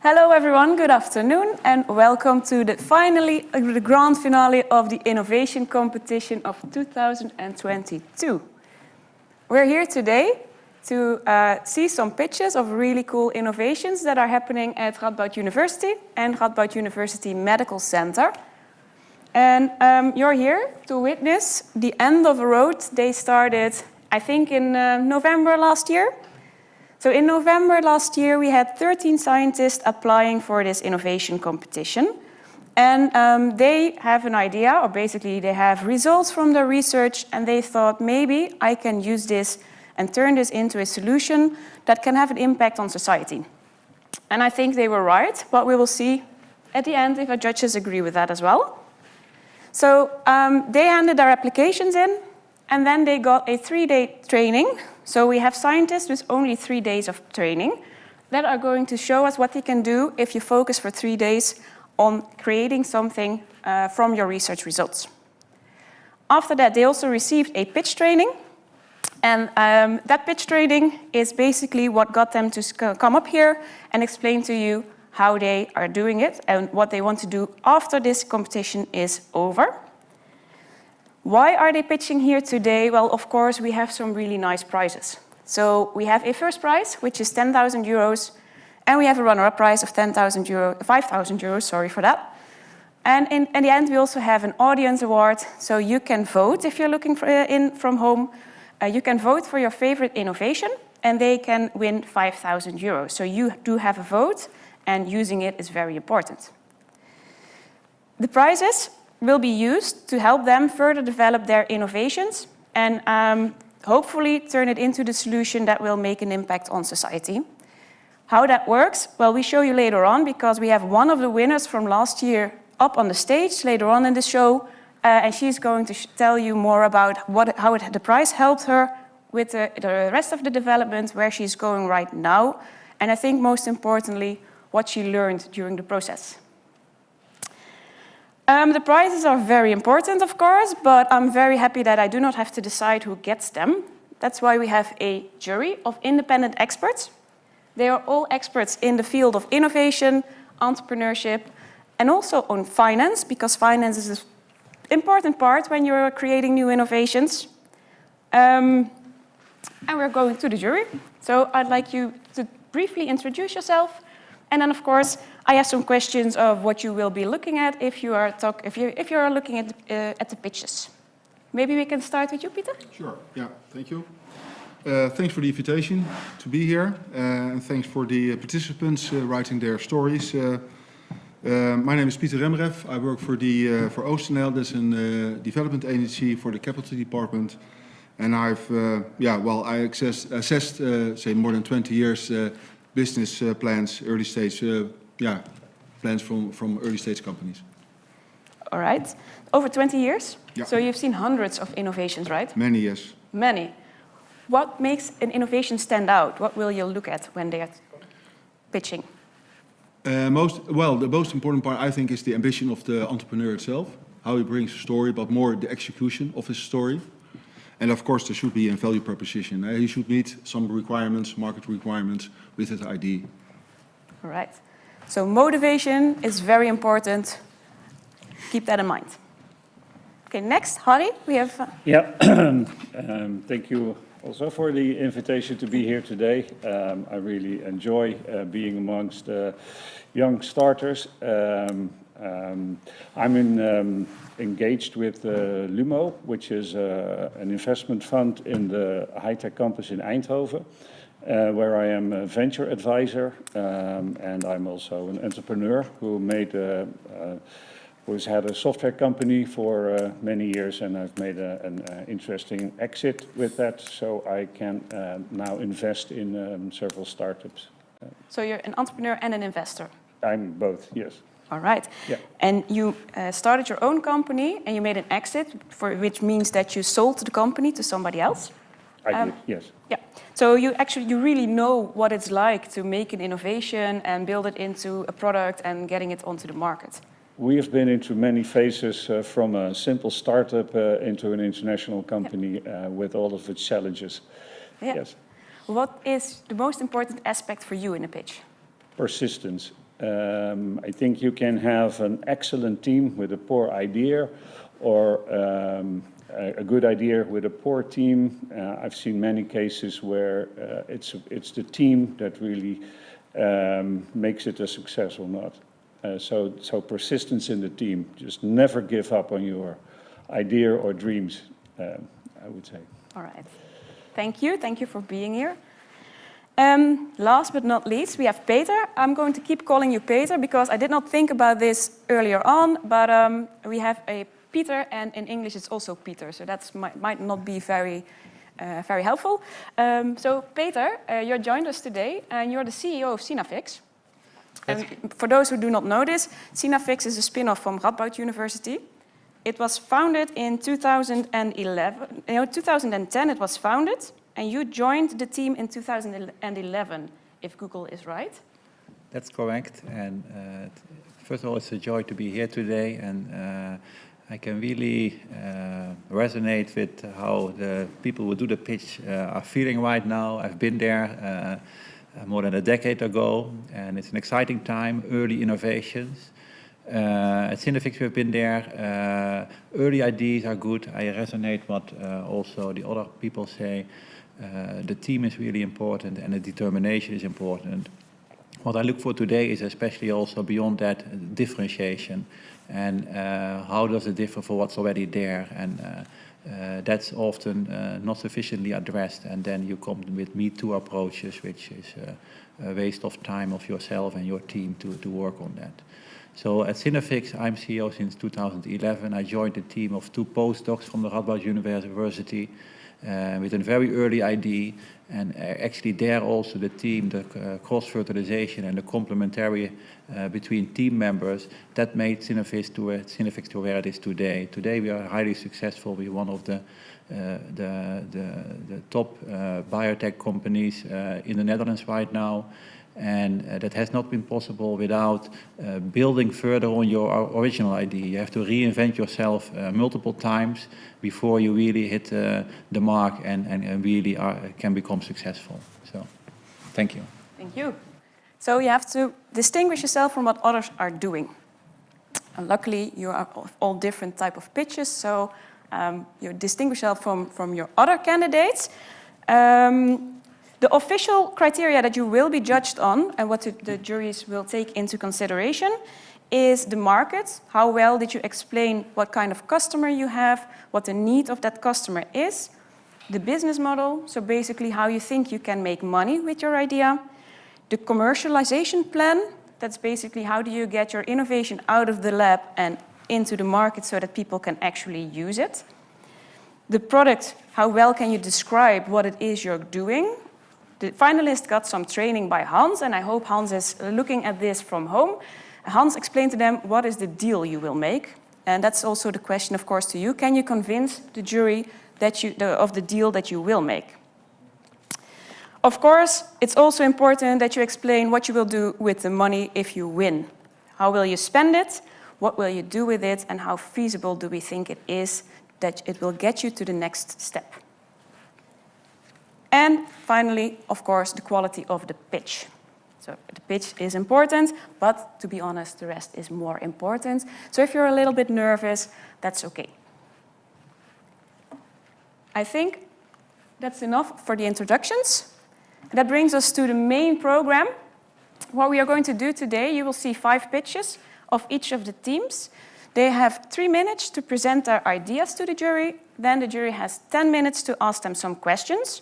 Hello everyone, good afternoon and welcome to the grand finale of the innovation competition of 2022. We're here today to see some pitches of really cool innovations that are happening at Radboud University and Radboud University Medical Center. And you're here to witness the end of a road they started, I think, in November last year. So in November last year, we had 13 scientists applying for this innovation competition. And they have an idea, or basically they have results from their research, and they thought maybe I can use this and turn this into a solution that can have an impact on society. And I think they were right, but we will see at the end if our judges agree with that as well. So they handed their applications in, and then they got a 3-day training. So we have scientists with only 3 days of training that are going to show us what they can do if you focus for 3 days on creating something from your research results. After that, they also received a pitch training. And that pitch training is basically what got them to come up here and explain to you how they are doing it and what they want to do after this competition is over. Why are they pitching here today? Well, of course, we have some really nice prizes. So we have a first prize, which is 10,000 euros, and we have a runner-up prize of 5,000 euros, sorry for that. And in the end, we also have an audience award, so you can vote if you're looking in from home. You can vote for your favorite innovation, and they can win 5,000 euros. So you do have a vote, and using it is very important. The prizes will be used to help them further develop their innovations and hopefully turn it into the solution that will make an impact on society. How that works? Well, we show you later on because we have one of the winners from last year up on the stage later on in the show, and she's going to tell you more about how the prize helped her with the rest of the development, where she's going right now, and I think most importantly, what she learned during the process. The prizes are very important, of course, but I'm very happy that I do not have to decide who gets them. That's why we have a jury of independent experts. They are all experts in the field of innovation, entrepreneurship, and also on finance, because finance is an important part when you're creating new innovations. And we're going to the jury. So I'd like you to briefly introduce yourself. And then, of course, I have some questions of what you will be looking at if you are looking at the pitches. Maybe we can start with you, Peter? Sure. Yeah. Thank you. Thanks for the invitation to be here, and thanks for the participants writing their stories. My name is Pieter Remref. I work for OostNL. That's a development agency for the capital department, and I've I assessed say more than 20 years. Business plans, early stage, plans from early stage companies. All right. Over 20 years? Yeah. So you've seen hundreds of innovations, right? Many, yes. Many. What makes an innovation stand out? What will you look at when they are pitching? The most important part, I think, is the ambition of the entrepreneur itself, how he brings a story, but more the execution of his story. And of course, there should be a value proposition. He should meet some requirements, market requirements, with his idea. All right. So motivation is very important. Keep that in mind. Okay, next, Harry, we have... Thank you also for the invitation to be here today. I really enjoy being amongst young starters. I'm engaged with Lumo, which is an investment fund in the high-tech campus in Eindhoven, where I am a venture advisor, and I'm also an entrepreneur who's had a software company for many years, and I've made an interesting exit with that, so I can now invest in several startups. So you're an entrepreneur and an investor? I'm both, yes. All right. Yeah. And you started your own company and you made an exit, which means that you sold the company to somebody else? I did, yes. Yeah. So you really know what it's like to make an innovation and build it into a product and getting it onto the market. We have been into many phases from a simple startup into an international company with all of its challenges. Yeah. Yes. What is the most important aspect for you in a pitch? Persistence. I think you can have an excellent team with a poor idea, or a good idea with a poor team. I've seen many cases where it's the team that really makes it a success or not. So persistence in the team. Just never give up on your idea or dreams, I would say. All right. Thank you. Thank you for being here. Last but not least, we have Peter. I'm going to keep calling you Peter because I did not think about this earlier on, but we have a Peter, and in English it's also Peter, so that might not be very helpful. So Peter, you joined us today, and you're the CEO of Synafix. And for those who do not know this, Synafix is a spin-off from Radboud University. It was founded in 2011. 2010 it was founded, and you joined the team in 2011, if Google is right. That's correct. And first of all, it's a joy to be here today, and I can really resonate with how the people who do the pitch are feeling right now. I've been there more than a decade ago, and it's an exciting time, early innovations. At Synafix we've been there. Early ideas are good. I resonate what also the other people say. The team is really important and the determination is important. What I look for today is especially also beyond that differentiation, and how does it differ for what's already there, and that's often not sufficiently addressed, and then you come with me too approaches, which is a waste of time of yourself and your team to work on that. So at Synafix, I'm CEO since 2011. I joined the team of 2 postdocs from the Radboud University with a very early idea, and actually there also the team, the cross-fertilization and the complementary between team members, that made Synafix to where it is today. Today we are highly successful. We're one of the top biotech companies in the Netherlands right now. And that has not been possible without building further on your original idea. You have to reinvent yourself multiple times before you really hit the mark and really can become successful. So, thank you. Thank you. So you have to distinguish yourself from what others are doing. And luckily, you are all different type of pitches, so you distinguish yourself from your other candidates. The official criteria that you will be judged on and what the juries will take into consideration is the market. How well did you explain what kind of customer you have, what the need of that customer is, the business model, so basically how you think you can make money with your idea, the commercialization plan, that's basically how do you get your innovation out of the lab and into the market so that people can actually use it. The product, how well can you describe what it is you're doing. The finalists got some training by Hans, and I hope Hans is looking at this from home. Hans explained to them what is the deal you will make. And that's also the question, of course, to you. Can you convince the jury that of the deal that you will make? Of course, it's also important that you explain what you will do with the money if you win. How will you spend it? What will you do with it? And how feasible do we think it is that it will get you to the next step? And finally, of course, the quality of the pitch. So the pitch is important, but to be honest, the rest is more important. So if you're a little bit nervous, that's okay. I think that's enough for the introductions. That brings us to the main program. What we are going to do today, you will see 5 pitches of each of the teams. They have 3 minutes to present their ideas to the jury. Then the jury has 10 minutes to ask them some questions.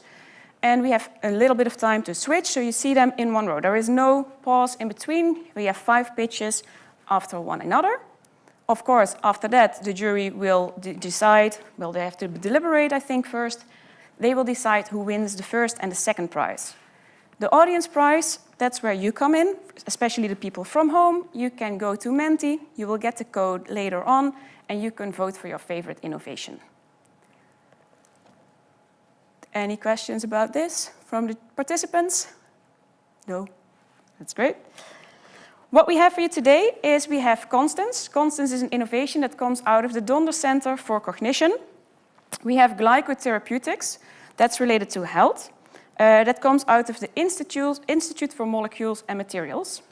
And we have a little bit of time to switch, so you see them in one row. There is no pause in between. We have 5 pitches after one another. Of course, after that, the jury will decide, well, they have to deliberate, I think, first. They will decide who wins the first and the second prize. The audience prize, that's where you come in, especially the people from home. You can go to Menti, you will get the code later on, and you can vote for your favorite innovation. Any questions about this from the participants? No? That's great. What we have for you today is we have Constence. Constence is an innovation that comes out of the Donder Center for Cognition. We have GlycoTherapeutics, that's related to health. That comes out of the Institute for Molecules and Materials.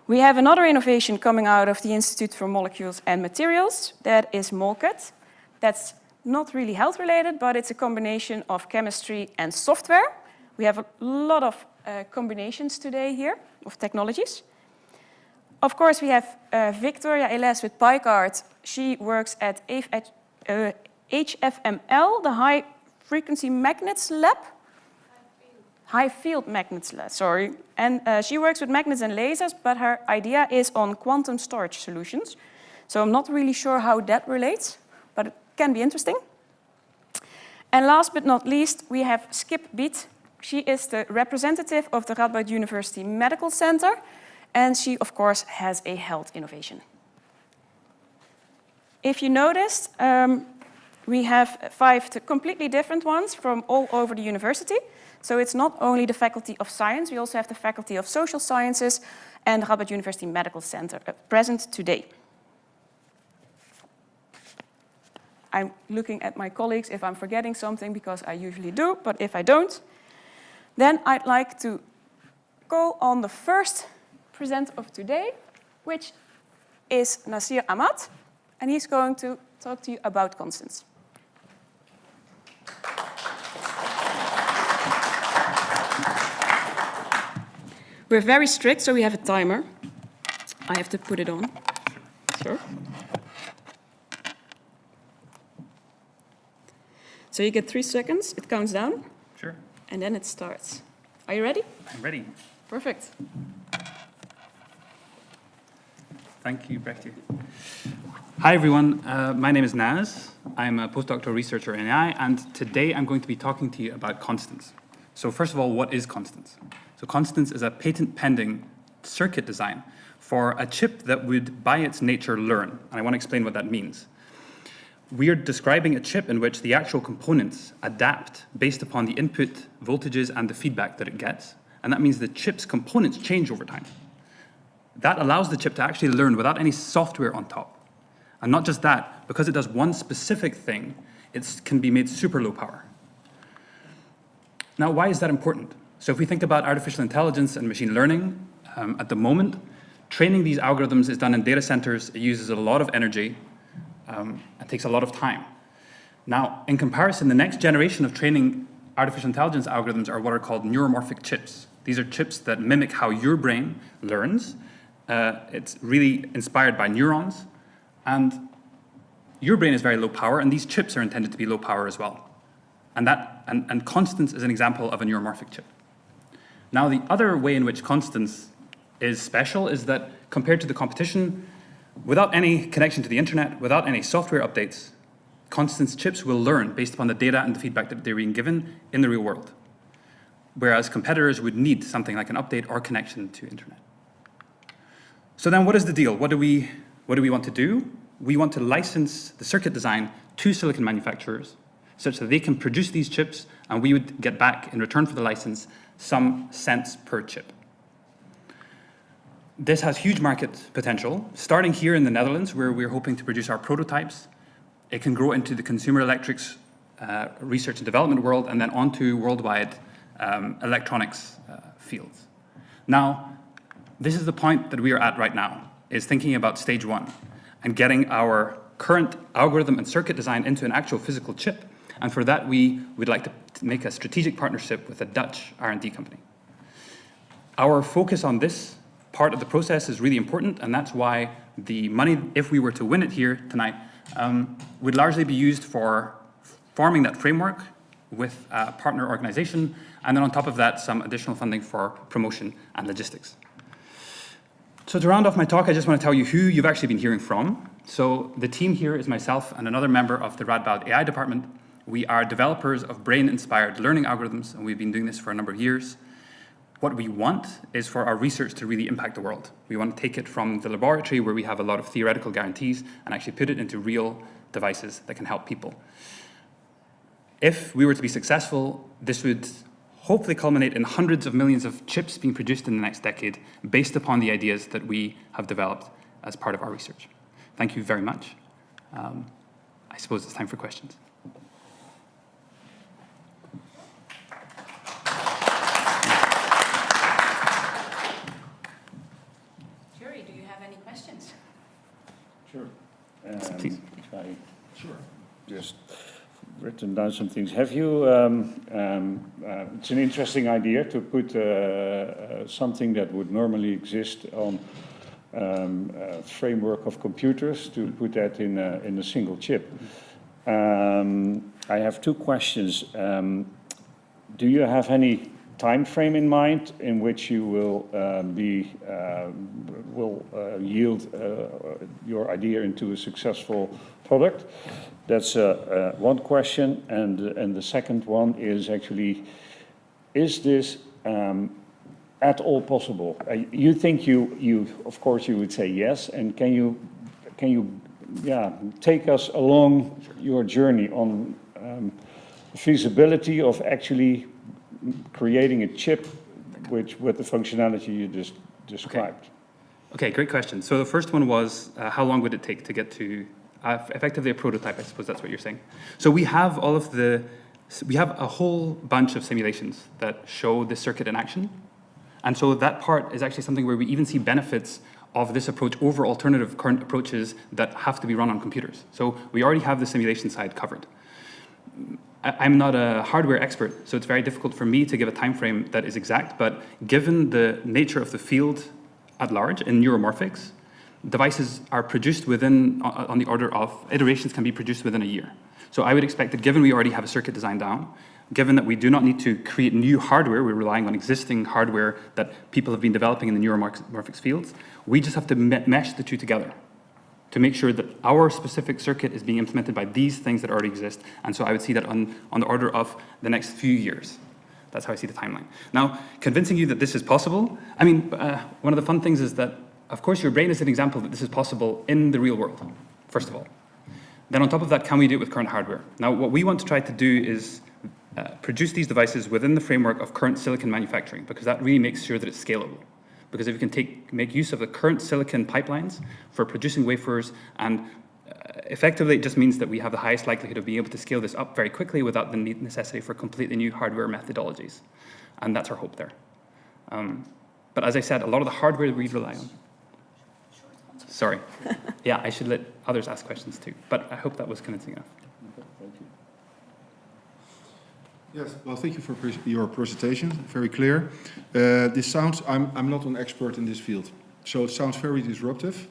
We have another innovation coming out of the Institute for Molecules and Materials. That is MolKet. That's not really health related, but it's a combination of chemistry and software. We have a lot of combinations today here of technologies. Of course, we have Viktoria Eless with PiCard. She works at HFML, the High Frequency Magnets Lab. High Field Magnets Lab, sorry. And she works with magnets and lasers, but her idea is on quantum storage solutions. So I'm not really sure how that relates, but it can be interesting. And last but not least, we have Skip Beat. She is the representative of the Radboud University Medical Center, and she, of course, has a health innovation. If you noticed, we have 5 completely different ones from all over the university. So it's not only the Faculty of Science, we also have the Faculty of Social Sciences and the Radboud University Medical Center present today. I'm looking at my colleagues if I'm forgetting something, because I usually do, but if I don't, then I'd like to go on the first presenter of today, which is Nasir Ahmad, and he's going to talk to you about Constence. We're very strict, so we have a timer. I have to put it on. Sure. So you get 3 seconds, it counts down. Sure. And then it starts. Are you ready? I'm ready. Perfect. Thank you, Brechtje. Hi, everyone. My name is Naz. I'm a postdoctoral researcher in AI, and today I'm going to be talking to you about Constence. So first of all, what is Constence? So Constence is a patent-pending circuit design for a chip that would, by its nature, learn. And I want to explain what that means. We are describing a chip in which the actual components adapt based upon the input voltages and the feedback that it gets. And that means the chip's components change over time. That allows the chip to actually learn without any software on top. And not just that, because it does one specific thing, it can be made super low power. Now, why is that important? So if we think about artificial intelligence and machine learning, at the moment, training these algorithms is done in data centers. It uses a lot of energy. It takes a lot of time. Now, in comparison, the next generation of training artificial intelligence algorithms are what are called neuromorphic chips. These are chips that mimic how your brain learns. It's really inspired by neurons. And your brain is very low power, and these chips are intended to be low power as well. And Constance is an example of a neuromorphic chip. Now, the other way in which Constance is special is that compared to the competition, without any connection to the internet, without any software updates, Constance chips will learn based upon the data and the feedback that they're being given in the real world. Whereas competitors would need something like an update or connection to internet. So then what is the deal? What do we want to do? We want to license the circuit design to silicon manufacturers such that they can produce these chips, and we would get back, in return for the license, some cents per chip. This has huge market potential, starting here in the Netherlands, where we're hoping to produce our prototypes. It can grow into the consumer electrics research and development world, and then onto worldwide electronics fields. Now, this is the point that we are at right now, is thinking about stage 1 and getting our current algorithm and circuit design into an actual physical chip. And for that, we would like to make a strategic partnership with a Dutch R&D company. Our focus on this part of the process is really important, and that's why the money, if we were to win it here tonight, would largely be used for forming that framework with a partner organization, and then on top of that, some additional funding for promotion and logistics. So to round off my talk, I just want to tell you who you've actually been hearing from. So the team here is myself and another member of the Radboud AI department. We are developers of brain-inspired learning algorithms, and we've been doing this for a number of years. What we want is for our research to really impact the world. We want to take it from the laboratory, where we have a lot of theoretical guarantees, and actually put it into real devices that can help people. If we were to be successful, this would hopefully culminate in hundreds of millions of chips being produced in the next decade, based upon the ideas that we have developed as part of our research. Thank you very much. I suppose it's time for questions. Sure. written down some things. Have you, it's an interesting idea to put something that would normally exist on a framework of computers, to put that in a single chip. I have two questions. Do you have any time frame in mind in which you will yield your idea into a successful product? That's one question, and the second one is actually, is this at all possible? You think you of course you would say yes, and can you take us along your journey on feasibility of actually creating a chip with the functionality you just described? Okay, great question. So the first one was, how long would it take to get to effectively a prototype, I suppose that's what you're saying. So we have we have a whole bunch of simulations that show this circuit in action. And so that part is actually something where we even see benefits of this approach over alternative current approaches that have to be run on computers. So we already have the simulation side covered. I'm not a hardware expert, so it's very difficult for me to give a time frame that is exact, but given the nature of the field at large in neuromorphics, devices are produced within, on the order of, iterations can be produced within a year. So I would expect that given we already have a circuit design down, given that we do not need to create new hardware, we're relying on existing hardware that people have been developing in the neuromorphics fields, we just have to mesh the two together to make sure that our specific circuit is being implemented by these things that already exist. And so I would see that on the order of the next few years. That's how I see the timeline. Now, convincing you that this is possible, I mean, one of the fun things is that, of course, your brain is an example that this is possible in the real world, first of all. Then on top of that, can we do it with current hardware? Now, what we want to try to do is produce these devices within the framework of current silicon manufacturing, because that really makes sure that it's scalable. Because if you can make use of the current silicon pipelines for producing wafers, and effectively it just means that we have the highest likelihood of being able to scale this up very quickly without the necessity for completely new hardware methodologies. And that's our hope there. But as I said, a lot of the hardware we rely on. Sorry. Yeah, I should let others ask questions too. But I hope that was convincing enough. Thank you. Yes, well, thank you for your presentation. Very clear. This sounds, I'm not an expert in this field, so it sounds very disruptive.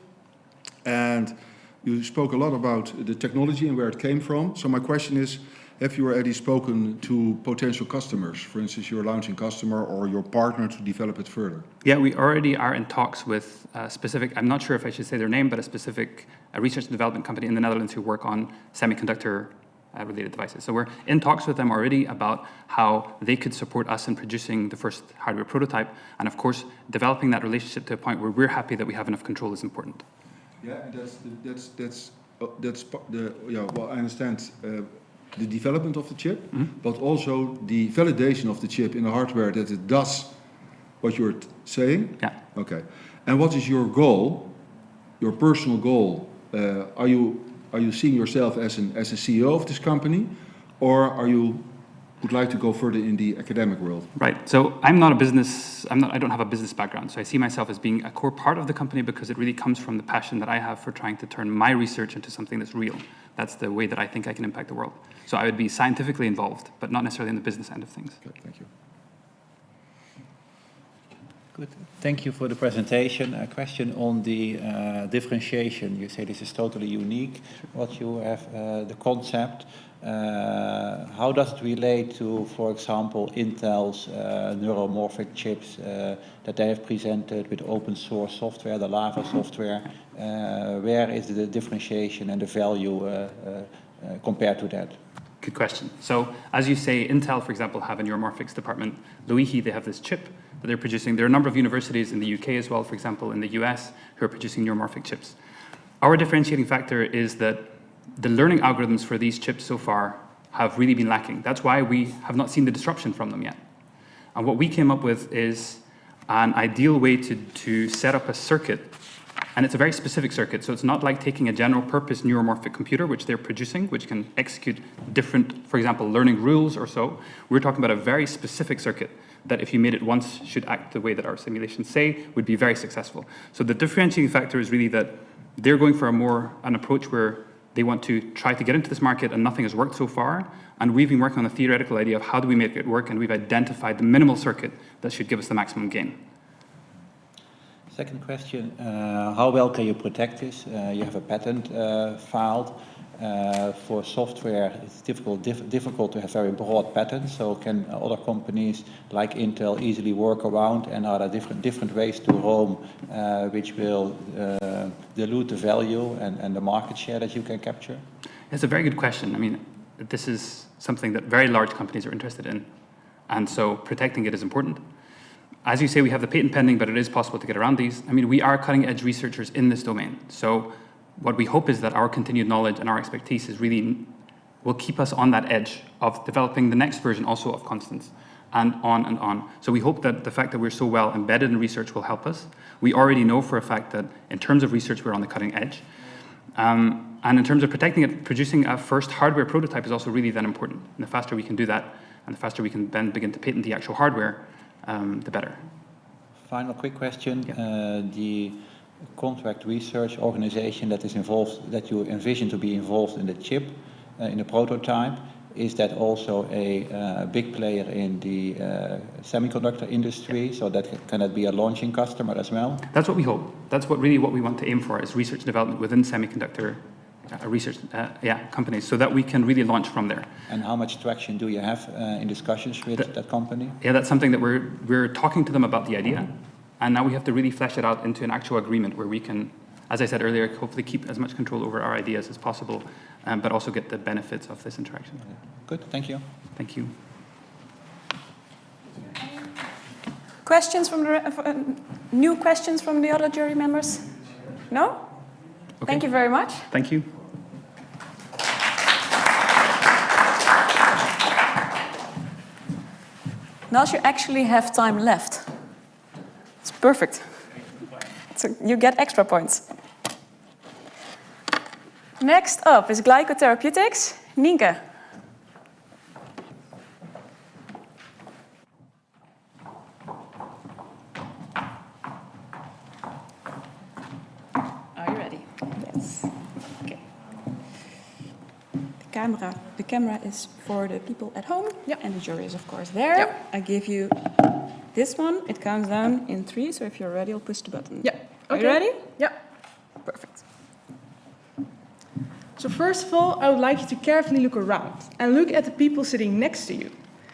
And you spoke a lot about the technology and where it came from. So my question is, have you already spoken to potential customers? For instance, your launching customer or your partner to develop it further? Yeah, we already are in talks with a specific, I'm not sure if I should say their name, but a specific research and development company in the Netherlands who work on semiconductor related devices. So we're in talks with them already about how they could support us in producing the first hardware prototype. And of course, developing that relationship to a point where we're happy that we have enough control is important. Yeah, well, I understand the development of the chip, but also the validation of the chip in the hardware that it does what you're saying. Yeah. Okay. And what is your goal, your personal goal? Are you seeing yourself as a CEO of this company, or would like to go further in the academic world? Right. So I don't have a business background. So I see myself as being a core part of the company because it really comes from the passion that I have for trying to turn my research into something that's real. That's the way that I think I can impact the world. So I would be scientifically involved, but not necessarily in the business end of things. Okay, thank you. Good. Thank you for the presentation. A question on the differentiation. You say this is totally unique, what you have, the concept. How does it relate to, for example, Intel's neuromorphic chips that they have presented with open source software, the Lava software? Where is the differentiation and the value compared to that? Good question. So as you say, Intel, for example, have a neuromorphics department. Loihi, they have this chip that they're producing. There are a number of universities in the UK as well, for example, in the US, who are producing neuromorphic chips. Our differentiating factor is that the learning algorithms for these chips so far have really been lacking. That's why we have not seen the disruption from them yet. And what we came up with is an ideal way to set up a circuit. And it's a very specific circuit, so it's not like taking a general purpose neuromorphic computer, which they're producing, which can execute different, for example, learning rules or so. We're talking about a very specific circuit that if you made it once should act the way that our simulations say would be very successful. So the differentiating factor is really that they're going for an approach where They want to try to get into this market and nothing has worked so far. And we've been working on the theoretical idea of how do we make it work, and we've identified the minimal circuit that should give us the maximum gain. Second question, how well can you protect this? You have a patent filed. For software, it's difficult to have very broad patents, so can other companies like Intel easily work around, and are there different ways to roam which will dilute the value and the market share that you can capture? It's a very good question. I mean, this is something that very large companies are interested in, and so protecting it is important. As you say, we have the patent pending, but it is possible to get around these. I mean, we are cutting-edge researchers in this domain, so what we hope is that our continued knowledge and our expertise is really will keep us on that edge of developing the next version also of Constence, and on and on. So we hope that the fact that we're so well embedded in research will help us. We already know for a fact that in terms of research, we're on the cutting edge. And in terms of protecting it, producing a first hardware prototype is also really then important. And the faster we can do that, and the faster we can then begin to patent the actual hardware, the better. Final quick question. Yeah. The contract research organization that is involved, that you envision to be involved in the chip, in the prototype, is that also a big player in the semiconductor industry? So that can that be a launching customer as well? That's what we hope. That's what we want to aim for, is research and development within semiconductor research companies, so that we can really launch from there. And how much traction do you have in discussions with that company? Yeah, that's something that we're talking to them about the idea. And now we have to really flesh it out into an actual agreement where we can, as I said earlier, hopefully keep as much control over our ideas as possible, but also get the benefits of this interaction. Good, thank you. Thank you. Questions from new questions from the other jury members? No? Okay. Thank you very much. Thank you. Nasir, you actually have time left. It's perfect. So you get extra points. Next up is GlycoTherapeutics. Nienke. Are you ready? Yes. Okay. The camera is for the people at home, and the jury is of course there. I give you this one. It counts down in 3, so if you're ready, I'll push the button. Yeah. Are you ready? Yeah. Perfect. So first of all, I would like you to carefully look around and look at the people sitting next to you.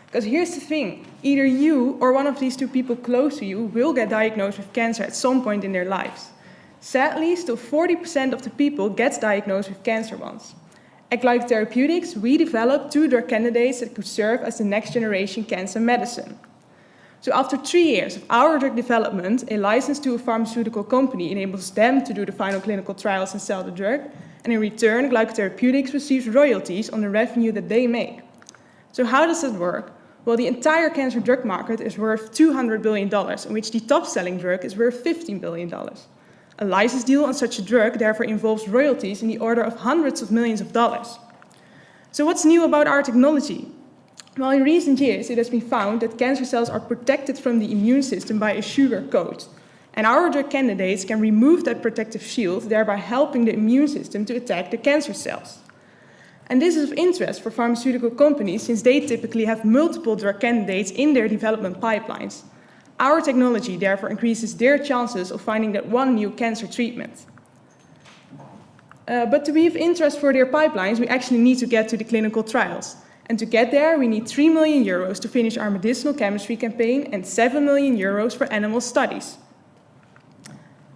Because here's the thing, either you or one of these 2 people close to you will get diagnosed with cancer at some point in their lives. Sadly, still 40% of the people gets diagnosed with cancer once. At GlycoTherapeutics, we developed 2 drug candidates that could serve as the next generation cancer medicine. So after 3 years of our drug development, a license to a pharmaceutical company enables them to do the final clinical trials and sell the drug, and in return, GlycoTherapeutics receives royalties on the revenue that they make. So how does that work? Well, the entire cancer drug market is worth $200 billion, in which the top-selling drug is worth $15 billion. A license deal on such a drug therefore involves royalties in the order of hundreds of millions of dollars. So what's new about our technology? Well, in recent years, it has been found that cancer cells are protected from the immune system by a sugar coat. And our drug candidates can remove that protective shield, thereby helping the immune system to attack the cancer cells. And this is of interest for pharmaceutical companies since they typically have multiple drug candidates in their development pipelines. Our technology therefore increases their chances of finding that one new cancer treatment. But to be of interest for their pipelines, we actually need to get to the clinical trials. And to get there, we need 3 million euros to finish our medicinal chemistry campaign and 7 million euros for animal studies.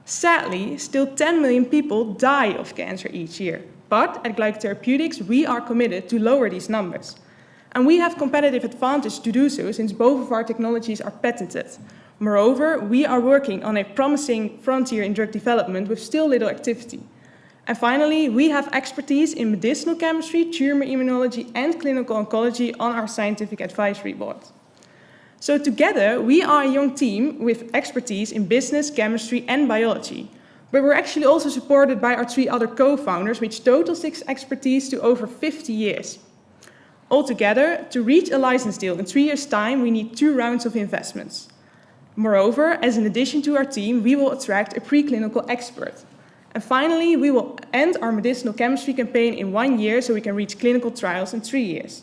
Sadly, still 10 million people die of cancer each year. But at GlycoTherapeutics, we are committed to lower these numbers. And we have competitive advantage to do so since both of our technologies are patented. Moreover, we are working on a promising frontier in drug development with still little activity. And finally, we have expertise in medicinal chemistry, tumor immunology, and clinical oncology on our scientific advisory board. So together, we are a young team with expertise in business, chemistry, and biology. But we're actually also supported by our 3 other co-founders, which total 6 expertise to over 50 years. Altogether, to reach a license deal in 3 years' time, we need 2 rounds of investments. Moreover, as an addition to our team, we will attract a preclinical expert. And finally, we will end our medicinal chemistry campaign in 1 year so we can reach clinical trials in 3 years.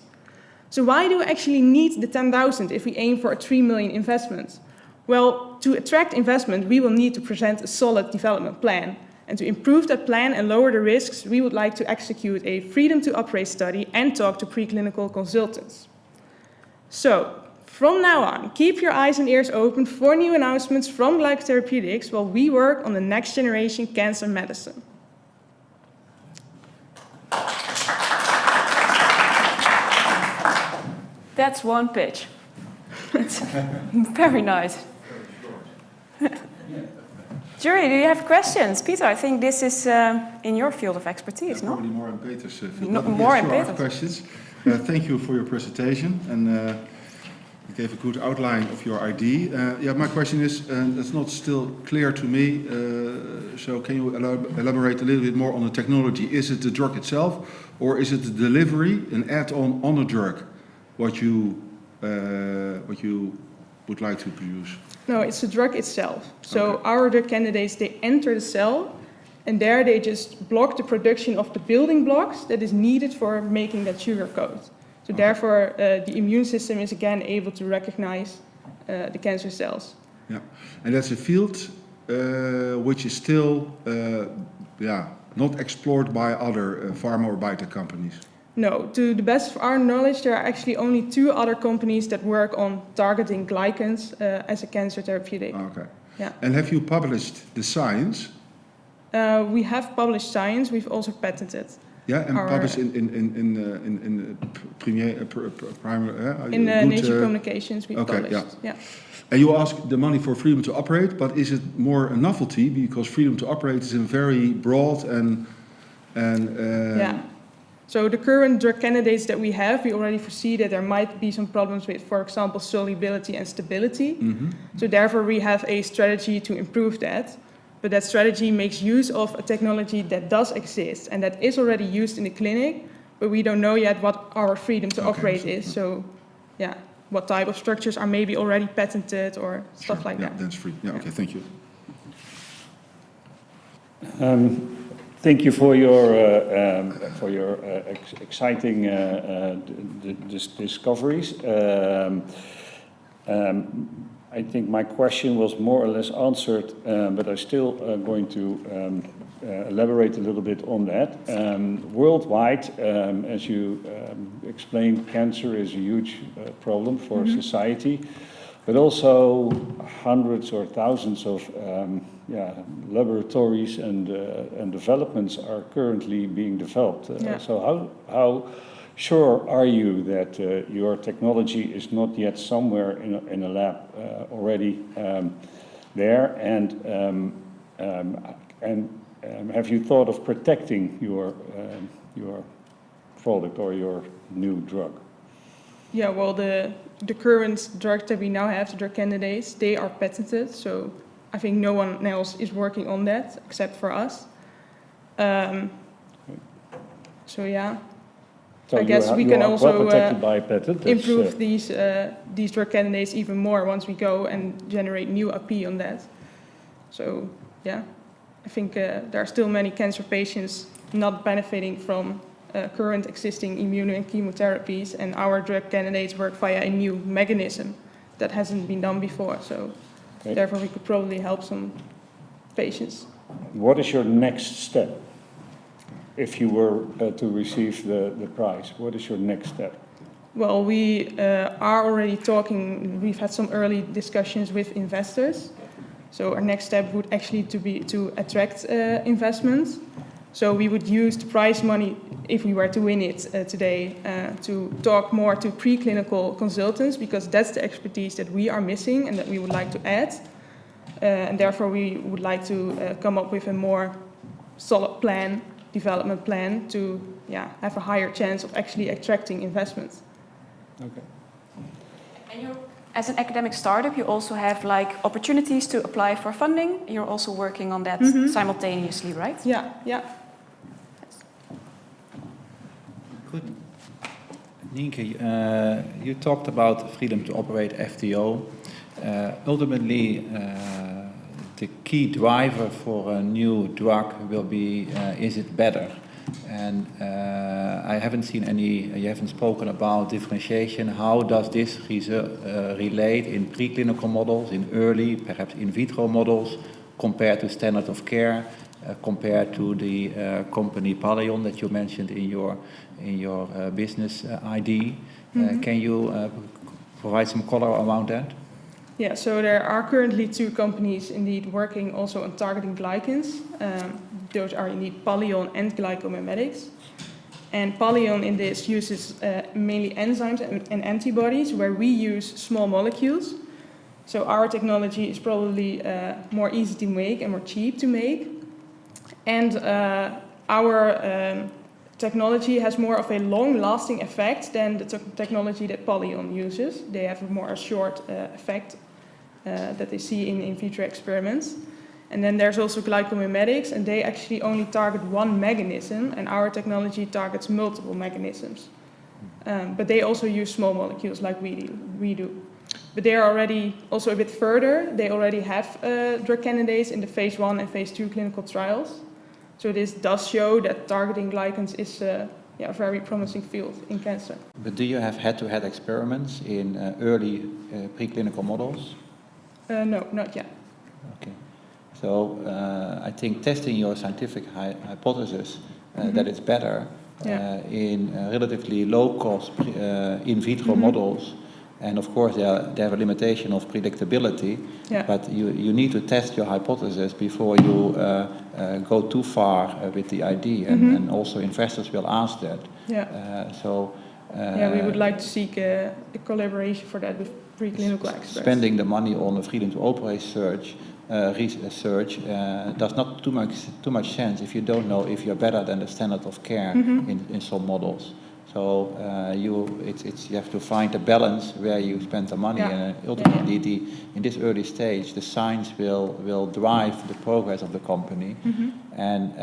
So why do we actually need the 10,000 if we aim for a 3 million investment? Well, to attract investment, we will need to present a solid development plan. And to improve that plan and lower the risks, we would like to execute a freedom to operate study and talk to preclinical consultants. So, from now on, keep your eyes and ears open for new announcements from GlycoTherapeutics while we work on the next generation cancer medicine. That's one pitch. It's very nice. Jury, do you have questions? Peter, I think this is in your field of expertise, no? Probably more in Peter's field. No, But more in sure, I have Peter's. questions. Thank you for your presentation, and you gave a good outline of your idea. My question is, it's not still clear to me, so can you elaborate a little bit more on the technology? Is it the drug itself, or is it the delivery, an add-on on a drug, what you would like to produce? No, it's the drug itself. So Okay. our drug candidates, they enter the cell, and there they just block the production of the building blocks that is needed for making that sugar coat. So therefore, the immune system is again able to recognize the cancer cells. Yeah, and that's a field which is still not explored by other pharma or biotech companies. No, to the best of our knowledge, there are actually only 2 other companies that work on targeting glycans as a cancer therapeutic. Okay. Yeah. And have you published the science? We have published science. We've also patented. Yeah, and Our- published in Nature Communications, we've Okay, published. yeah. And you ask the money for freedom to operate, but is it more a novelty because freedom to operate is a very broad and Yeah. So the current drug candidates that we have, we already foresee that there might be some problems with, for example, solubility and stability. So therefore, we have a strategy to improve that. But that strategy makes use of a technology that does exist and that is already used in the clinic, but we don't know yet what our freedom to operate is. So, yeah, what type of structures are maybe already patented or stuff like that. That's free. Yeah, okay, thank you. Thank you for your exciting discoveries. I think my question was more or less answered, but I'm still going to elaborate a little bit on that. Worldwide, as you explained, cancer is a huge problem for society, but also hundreds or thousands of laboratories and developments are currently being developed. So how sure are you that your technology is not yet somewhere in a lab already there? And have you thought of protecting your product or your new drug? Yeah, well, the current drugs that we now have, the drug candidates, they are patented. So I think no one else is working on that except for us. So yeah. So I guess we you can are also well protected by patent. That's, improve these drug candidates even more once we go and generate new IP on that. So yeah, I think there are still many cancer patients not benefiting from current existing immune and chemotherapies, and our drug candidates work via a new mechanism that hasn't been done before. So therefore we could probably help some patients. What is your next step? If you were to receive the prize, what is your next step? Well, we are already talking, we've had some early discussions with investors. So our next step would actually be to attract investments. So we would use the prize money, if we were to win it today, to talk more to preclinical consultants, because that's the expertise that we are missing and that we would like to add. And therefore we would like to come up with a more solid plan, development plan, to have a higher chance of actually attracting investments. Okay. And as an academic startup, you also have like opportunities to apply for funding. You're also working on that simultaneously, right? Yeah. Good. Nienke, you talked about freedom to operate FTO. Ultimately, the key driver for a new drug will be, is it better? And I haven't seen you haven't spoken about differentiation. How does this relate in preclinical models, in early, perhaps in vitro models, compared to standard of care, compared to the company Paleon that you mentioned in your business ID? Can you provide some color around that? Yeah, so there are currently 2 companies indeed working also on targeting glycans. Those are indeed Paleon and GlycoMimetics. And Paleon in this uses mainly enzymes and antibodies, where we use small molecules. So our technology is probably more easy to make and more cheap to make. And our technology has more of a long-lasting effect than the technology that Paleon uses. They have a more short effect that they see in vitro experiments. And then there's also GlycoMimetics, and they actually only target one mechanism, and our technology targets multiple mechanisms. But they also use small molecules like we do. But they are already also a bit further. They already have drug candidates in the phase 1 and phase 2 clinical trials. So this does show that targeting glycans is a very promising field in cancer. But do you have head-to-head experiments in early preclinical models? No, not yet. Okay. So I think testing your scientific hypothesis that it's better in relatively low-cost in vitro models, and of course they have a limitation of predictability, but you need to test your hypothesis before you go too far with the idea, and also investors will ask that. We would like to seek a collaboration for that with preclinical experts. Spending the money on a freedom to operate research does not too much sense if you don't know if you're better than the standard of care in some models. So you have to find a balance where you spend the money, and ultimately in this early stage the science will drive the progress of the company, and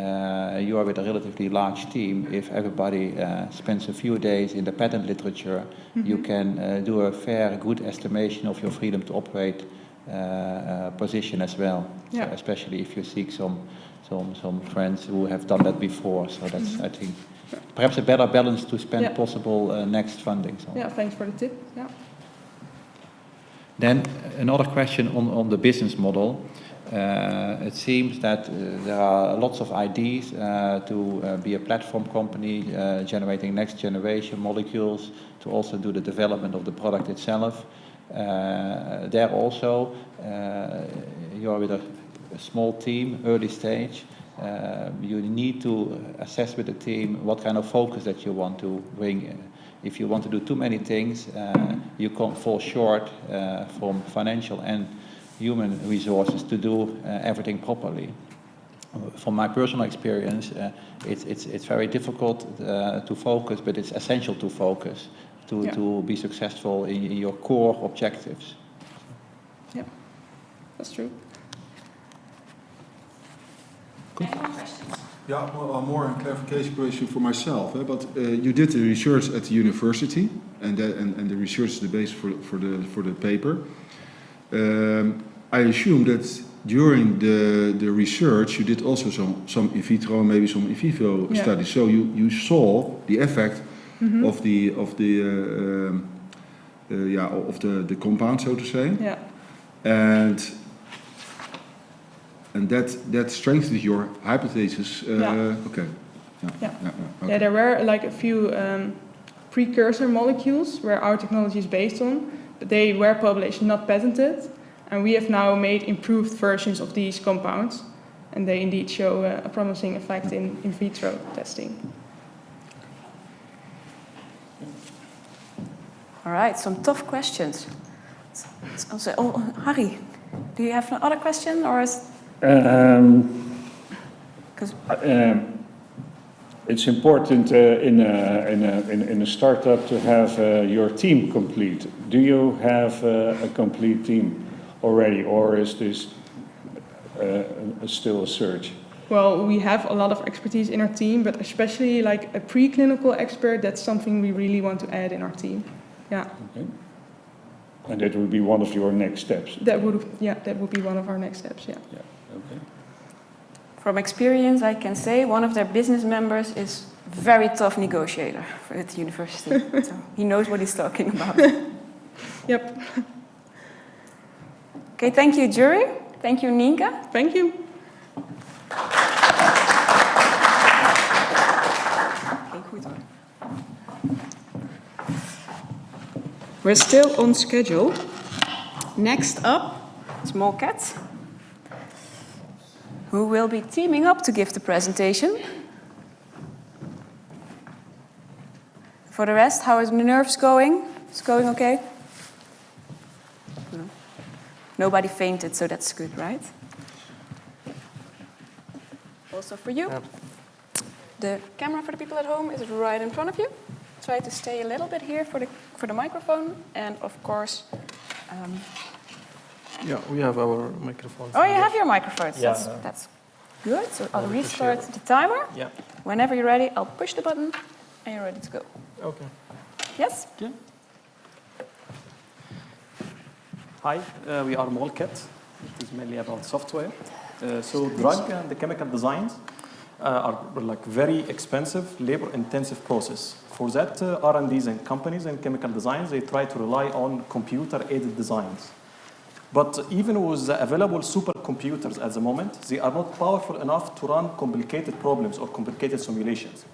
you are with a relatively large team. If everybody spends a few days in the patent literature, you can do a fair good estimation of your freedom to operate position as well, so especially if you seek some friends who have done that before. So that's I think perhaps a better balance to spend possible next funding. So. Yeah, thanks for the tip. Yeah. Then another question on the business model. It seems that there are lots of ideas to be a platform company generating next generation molecules, to also do the development of the product itself. There also, you're with a small team, early stage. You need to assess with the team what kind of focus that you want to bring in. If you want to do too many things, you can't fall short from financial and human resources to do everything properly. From my personal experience, it's very difficult to focus, but it's essential to focus to be successful in your core objectives. Yeah, that's true. Any more questions? Yeah, well, more a clarification question for myself. But you did the research at the university, and the research is the base for the paper. I assume that during the research you did also some in vitro, maybe some in vivo studies. So you saw the effect of the compound, so to say. Yeah. And that strengthens your hypothesis. Okay. Okay. There were like a few precursor molecules where our technology is based on, but they were published, not patented. And we have now made improved versions of these compounds, and they indeed show a promising effect in vitro testing. All right, some tough questions. Harry, do you have another question, or is? It's important in a startup to have your team complete. Do you have a complete team already, or is this still a search? Well, we have a lot of expertise in our team, but especially like a preclinical expert, that's something we really want to add in our team. Yeah. Okay. And that would be one of your next steps? That would be one of our next steps, yeah. Yeah, okay. From experience, I can say one of their business members is very tough negotiator at the university. So he knows what he's talking about. Yep. Okay, thank you, jury. Thank you, Nienke. Thank you. Okay, goed hoor. We're still on schedule. Next up is MolKet, who will be teaming up to give the presentation. For the rest, how is the nerves going? It's going okay? No. Nobody fainted, so that's good, right? Also for you. Yep. The camera for the people at home is right in front of you. Try to stay a little bit here for the microphone, and of course. Yeah, we have our microphones. Oh, you have your microphones. Yeah. That's good. So I'll restart the timer. Yeah. Whenever you're ready, I'll push the button, and you're ready to go. Okay. Yes? Yeah. Hi, we are MolKet. It is mainly about software. So drug and the chemical designs are like very expensive, labor-intensive process. For that, R&Ds and companies and chemical designs, they try to rely on computer-aided designs. But even with the available supercomputers at the moment, they are not powerful enough to run complicated problems or complicated simulations.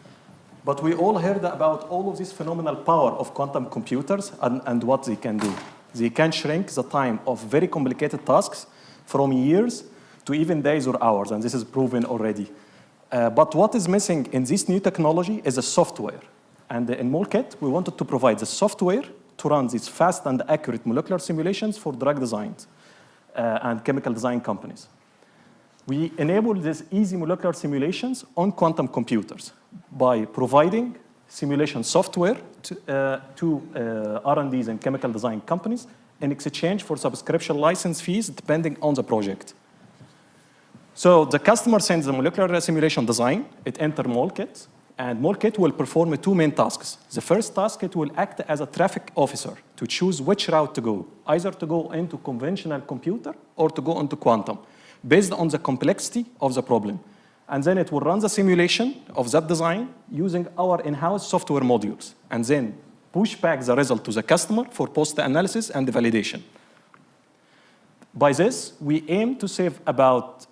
But we all heard about all of this phenomenal power of quantum computers and what they can do. They can shrink the time of very complicated tasks from years to even days or hours, and this is proven already. But what is missing in this new technology is the software. And in MolKet, we wanted to provide the software to run these fast and accurate molecular simulations for drug designs and chemical design companies. We enable these easy molecular simulations on quantum computers by providing simulation software to R&Ds and chemical design companies in exchange for subscription license fees depending on the project. So the customer sends the molecular simulation design, it enters MolKet, and MolKet will perform two main tasks. The first task, it will act as a traffic officer to choose which route to go, either to go into conventional computer or to go into quantum, based on the complexity of the problem. And then it will run the simulation of that design using our in-house software modules, and then push back the result to the customer for post-analysis and validation. By this, we aim to save about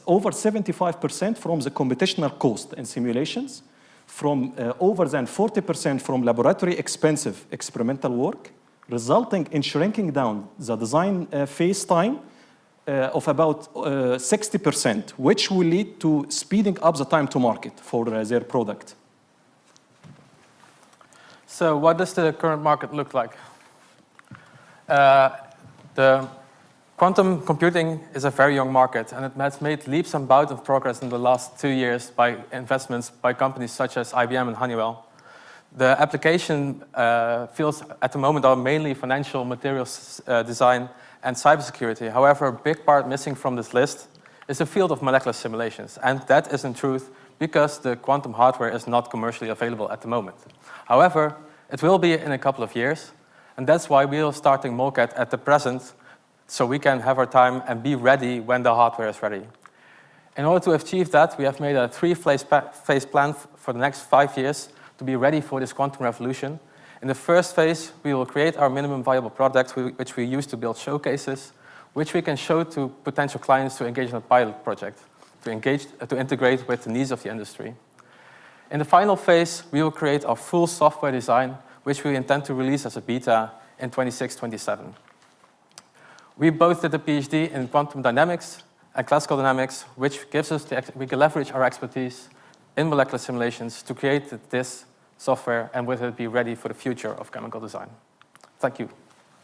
over 75% from the computational cost in simulations, from over than 40% from laboratory expensive experimental work, resulting in shrinking down the design phase time of about 60%, which will lead to speeding up the time to market for their product. So what does the current market look like? The quantum computing is a very young market, and it has made leaps and bounds of progress in the last 2 years by investments by companies such as IBM and Honeywell. The application fields at the moment are mainly financial, materials design, and cybersecurity. However, a big part missing from this list is the field of molecular simulations, and that is in truth because the quantum hardware is not commercially available at the moment. However, it will be in a couple of years, and that's why we are starting MolKet at the present, so we can have our time and be ready when the hardware is ready. In order to achieve that, we have made a three-phase plan for the next 5 years to be ready for this quantum revolution. In the first phase, we will create our minimum viable product, which we use to build showcases, which we can show to potential clients to engage in a pilot project, to integrate with the needs of the industry. In the final phase, we will create our full software design, which we intend to release as a beta in 26-27. We both did a PhD in quantum dynamics and classical dynamics, which gives us we can leverage our expertise in molecular simulations to create this software and with it be ready for the future of chemical design. Thank you.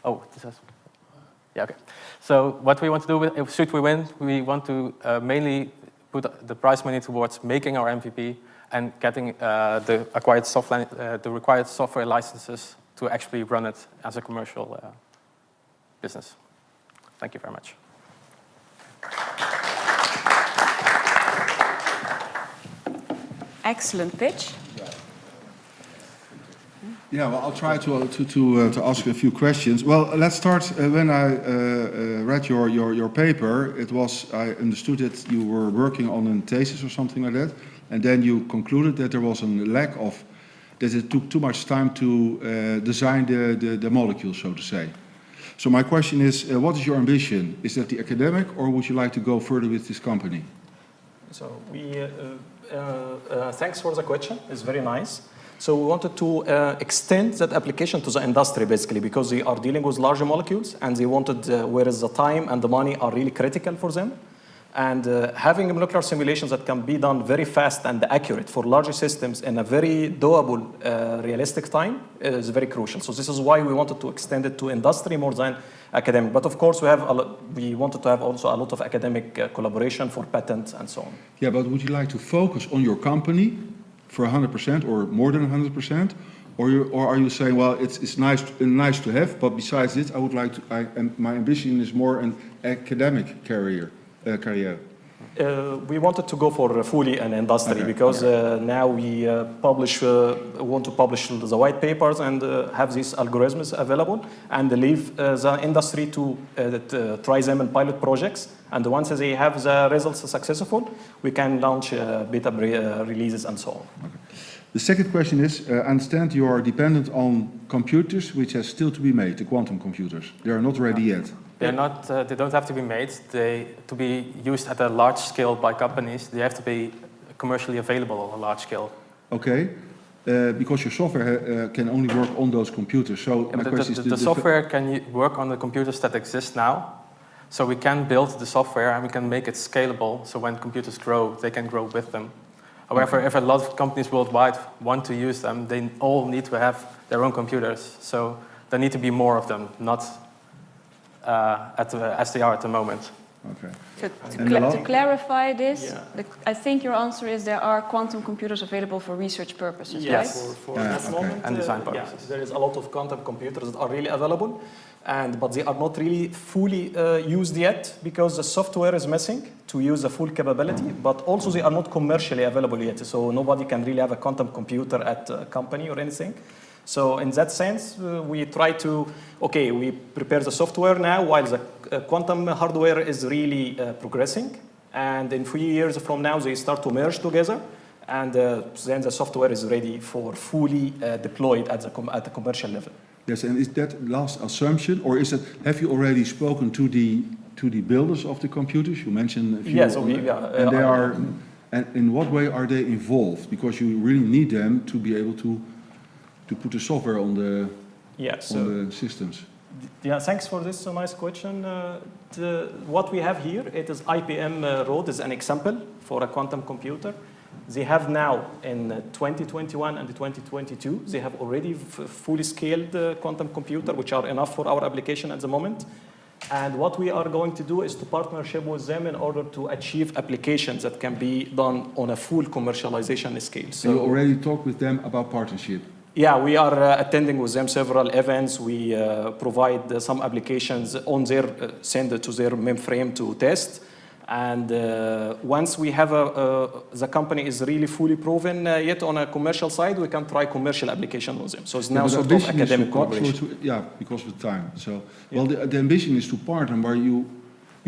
Oh, this has... Yeah, okay. So what we want to do, should we win, we want to mainly put the prize money towards making our MVP and getting the required software licenses to actually run it as a commercial business. Thank you very much. Excellent pitch. Yeah, well, I'll try to ask a few questions. Well, let's start. When I read your paper, I understood that you were working on a thesis or something like that, and then you concluded that there was a lack of, that it took too much time to design the molecule, so to say. So my question is, what is your ambition? Is that the academic, or would you like to go further with this company? So thanks for the question. It's very nice. So we wanted to extend that application to the industry, basically, because they are dealing with larger molecules, and they wanted, whereas the time and the money are really critical for them. And having molecular simulations that can be done very fast and accurate for larger systems in a very doable, realistic time is very crucial. So this is why we wanted to extend it to industry more than academic. But of course, we wanted to have also a lot of academic collaboration for patents and so on. Yeah, but would you like to focus on your company for 100% or more than 100%? Or are you saying, well, it's nice to have, but besides this, I would like to, my ambition is more an academic career. We wanted to go for fully an industry, because now we want to publish the white papers and have these algorithms available, and leave the industry to try them in pilot projects. And once they have the results successful, we can launch beta releases and so on. Okay. The second question is, I understand you are dependent on computers which are still to be made, the quantum computers. They are not ready yet. They're not. They don't have to be made. To be used at a large scale by companies, they have to be commercially available on a large scale. Okay, because your software can only work on those computers. So my question is, the software can work on the computers that exist now. So we can build the software and we can make it scalable. So when computers grow, they can grow with them. However, if a lot of companies worldwide want to use them, they all need to have their own computers. So there need to be more of them, not as they are at the moment. Okay. To clarify this, I think your answer is there are quantum computers available for research purposes, yes. right? For this moment, and design purposes. there is a lot of quantum computers that are really available, but they are not really fully used yet, because the software is missing to use the full capability, but also they are not commercially available yet. So nobody can really have a quantum computer at a company or anything. So in that sense, we try to, we prepare the software now while the quantum hardware is really progressing. And in 3 years from now, they start to merge together. And then the software is ready for fully deployed at the commercial level. Yes, and is that last assumption, or is it, have you already spoken to the builders of the computers? You mentioned a few. Yes, and they are, and in what way are they involved? Because you really need them to be able to put the software on the systems. Yeah, thanks for this nice question. What we have here, it is IBM Road is an example for a quantum computer. They have now in 2021 and 2022, they have already fully scaled quantum computer, which are enough for our application at the moment. And what we are going to do is to partnership with them in order to achieve applications that can be done on a full commercialization scale. So you already talked with them about partnership? Yeah, we are attending with them several events. We provide some applications on their, send it to their mainframe to test. And once we have the company is really fully proven yet on a commercial side, we can try commercial application with them. So it's now sort of academic collaboration. Yeah, because of time. So, well, the ambition is to partner where you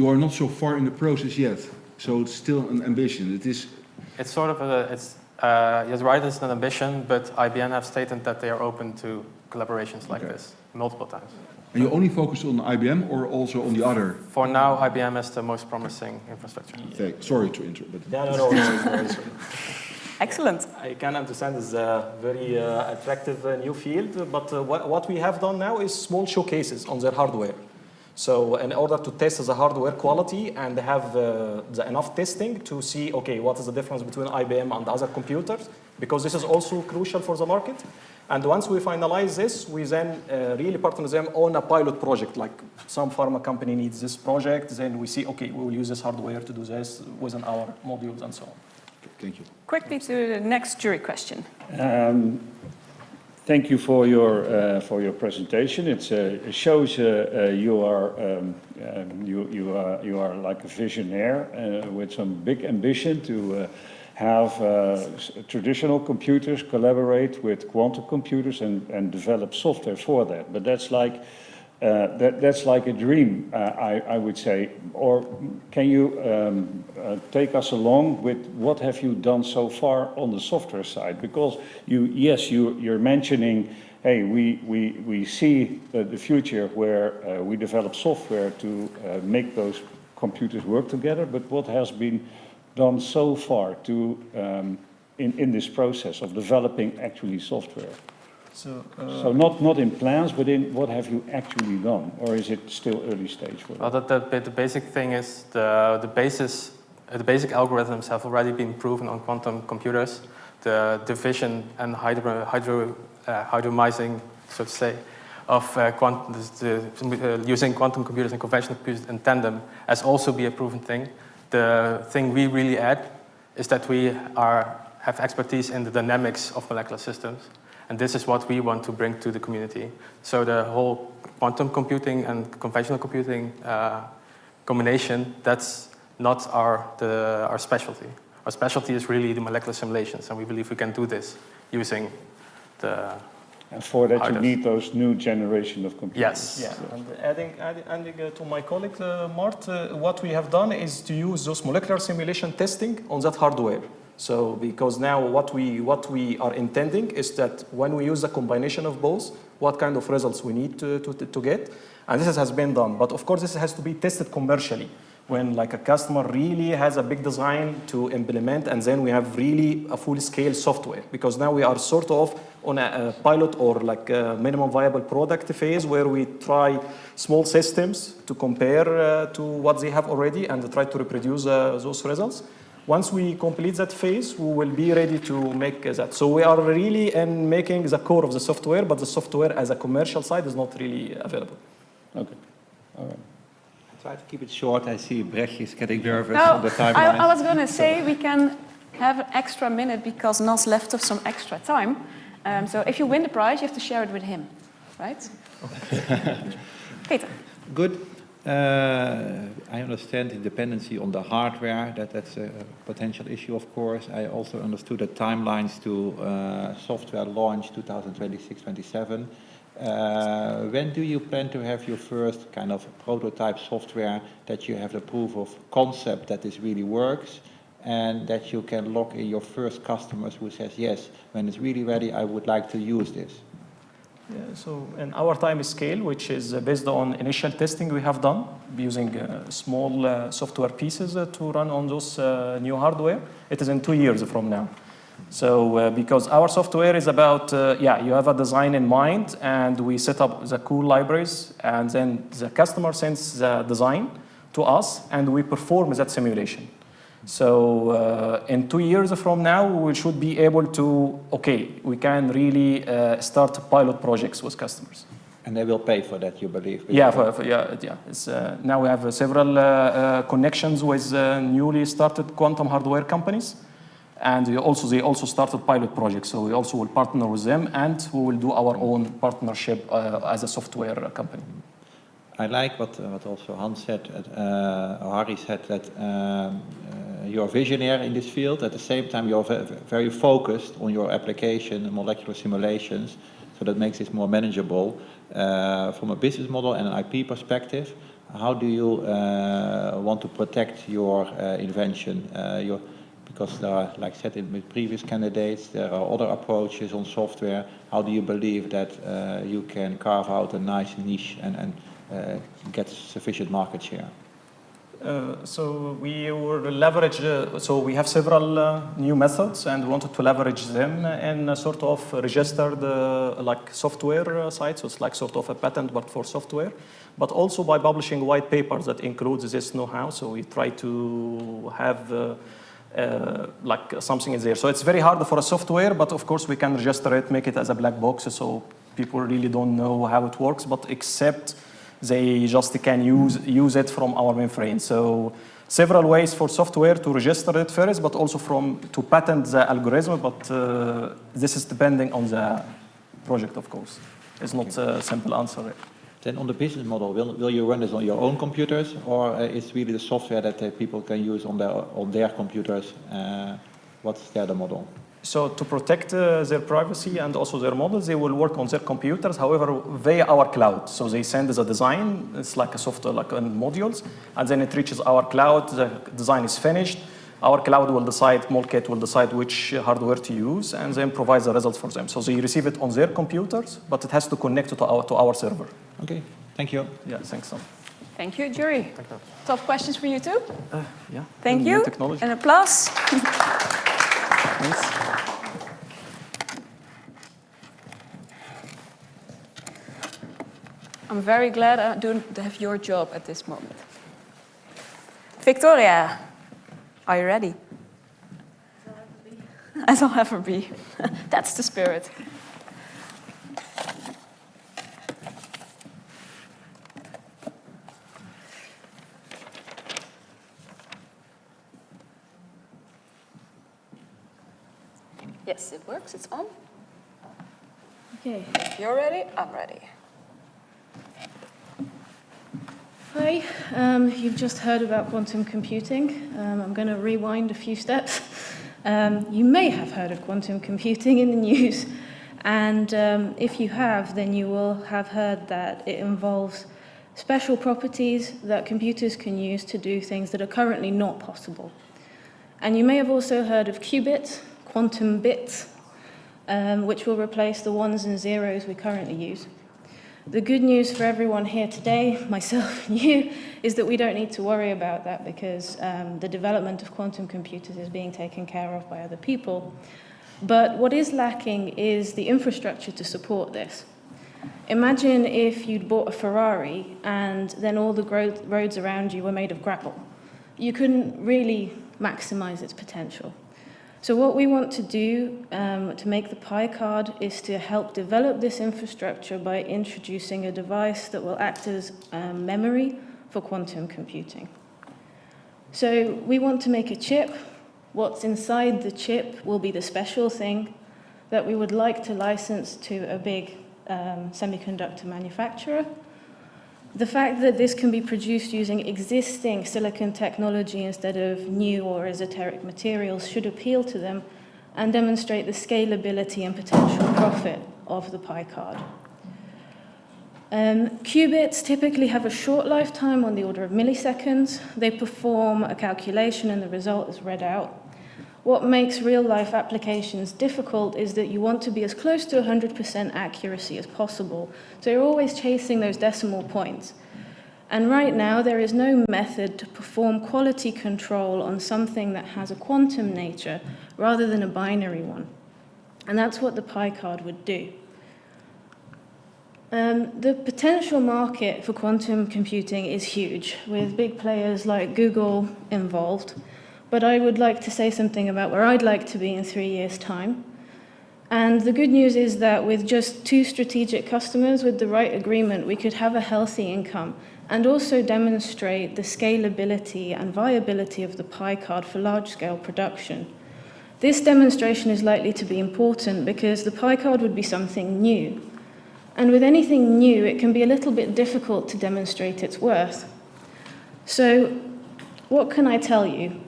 are not so far in the process yet. So it's still an ambition. It is. It's sort of you're right, it's an ambition, but IBM have stated that they are open to collaborations like this multiple times. And you only focus on IBM or also on the other? For now, IBM is the most promising infrastructure. Okay. Sorry to interrupt. Yeah, no. Excellent. I can understand it's a very attractive new field, but what we have done now is small showcases on their hardware. So in order to test the hardware quality and have the enough testing to see, what is the difference between IBM and other computers, because this is also crucial for the market. And once we finalize this, we then really partner them on a pilot project, like some pharma company needs this project, then we see, we will use this hardware to do this within our modules and so on. Thank you. Quickly to the next jury question. Thank you for your presentation. It shows you are like a visionaire with some big ambition to have traditional computers collaborate with quantum computers and develop software for that. But that's like that's like a dream, I would say. Or can you take us along with what have you done so far on the software side? Because you're mentioning, hey, we see the future where we develop software to make those computers work together. But what has been done so far to in this process of developing actually software? So not in plans, but in what have you actually done, or is it still early stage for that? Well, the basic thing is the basic algorithms have already been proven on quantum computers. The division and hydromizing, so to say, of using quantum computers and conventional computers in tandem has also been a proven thing. The thing we really add is that we have expertise in the dynamics of molecular systems. And this is what we want to bring to the community. So the whole quantum computing and conventional computing combination, that's not our specialty. Our specialty is really the molecular simulations, and we believe we can do this using the... And for that you need those new generation of computers. Yes. Yeah, and adding to my colleague Mart, what we have done is to use those molecular simulation testing on that hardware. So because now what we are intending is that when we use a combination of both, what kind of results we need to get, and this has been done. But of course, this has to be tested commercially when like a customer really has a big design to implement, and then we have really a full-scale software. Because now we are sort of on a pilot or like a minimum viable product phase where we try small systems to compare to what they have already and try to reproduce those results. Once we complete that phase, we will be ready to make that. So we are really in making the core of the software, but the software as a commercial side is not really available. Okay, all right. Try to keep it short. I see Brechtje is getting nervous on the timeline. I was going to say we can have an extra minute because Nas left us some extra time. So if you win the prize, you have to share it with him, right? Peter. Good. I understand the dependency on the hardware, that's a potential issue, of course. I also understood the timelines to software launch 2026-27. When do you plan to have your first kind of prototype software that you have the proof of concept that this really works and that you can lock in your first customers who says, yes, when it's really ready, I would like to use this? Yeah, so in our time scale, which is based on initial testing we have done using small software pieces to run on those new hardware, it is in 2 years from now. So because our software is about, you have a design in mind and we set up the cool libraries and then the customer sends the design to us and we perform that simulation. So in 2 years from now, we should be able to, we can really start pilot projects with customers. And they will pay for that, you believe? Yeah. It's, now we have several connections with newly started quantum hardware companies. And they also started pilot projects. So we also will partner with them and we will do our own partnership as a software company. I like what also Hans said, Harry said, that you're a visionary in this field. At the same time, you're very focused on your application and molecular simulations, so that makes it more manageable. From a business model and an IP perspective, how do you want to protect your invention? Because there are, like I said with previous candidates, there are other approaches on software. How do you believe that you can carve out a nice niche and get sufficient market share? So we will leverage, so we have several new methods and we wanted to leverage them and sort of register the like software side, so it's like sort of a patent but for software, but also by publishing white papers that includes this know-how, so we try to have like something in there. So it's very hard for a software, but of course we can register it, make it as a black box, so people really don't know how it works, but except they just can use it from our mainframe. So several ways for software to register it first, but also to patent the algorithm, but this is depending on the project, of course. It's not a simple answer. Then on the business model, will you run this on your own computers, or is really the software that people can use on their computers? what's the other model? So to protect their privacy and also their models, they will work on their computers, however, via our cloud. So they send us a design, it's like a software, like in modules, and then it reaches our cloud, the design is finished. Our cloud will decide, MolKet will decide which hardware to use, and then provides the results for them. So they receive it on their computers, but it has to connect to our server. Okay, thank you. Yeah, thanks. Thank you, jury. Tough questions for you too? Yeah. Thank New you. technology. An applause. Thanks. I'm very glad I don't have your job at this moment. Viktoria, are you ready? As I'll ever be. That's the spirit. Yes, it works. It's on. Okay. If you're ready, I'm ready. Hi, you've just heard about quantum computing. I'm going to rewind a few steps. You may have heard of quantum computing in the news, and if you have, then you will have heard that it involves special properties that computers can use to do things that are currently not possible. And you may have also heard of qubits, quantum bits, which will replace the ones and zeros we currently use. The good news for everyone here today, myself and you, is that we don't need to worry about that because the development of quantum computers is being taken care of by other people. But what is lacking is the infrastructure to support this. Imagine if you'd bought a Ferrari and then all the roads around you were made of gravel. You couldn't really maximize its potential. So what we want to do to make the PiCard is to help develop this infrastructure by introducing a device that will act as memory for quantum computing. So we want to make a chip. What's inside the chip will be the special thing that we would like to license to a big semiconductor manufacturer. The fact that this can be produced using existing silicon technology instead of new or esoteric materials should appeal to them and demonstrate the scalability and potential profit of the PiCard. Qubits typically have a short lifetime on the order of milliseconds. They perform a calculation and the result is read out. What makes real-life applications difficult is that you want to be as close to 100% accuracy as possible. So you're always chasing those decimal points. And right now, there is no method to perform quality control on something that has a quantum nature rather than a binary one. And that's what the PiCard would do. The potential market for quantum computing is huge, with big players like Google involved. But I would like to say something about where I'd like to be in 3 years' time. And the good news is that with just 2 strategic customers with the right agreement, we could have a healthy income and also demonstrate the scalability and viability of the PiCard for large-scale production. This demonstration is likely to be important because the PiCard would be something new. And with anything new, it can be a little bit difficult to demonstrate its worth. So what can I tell you?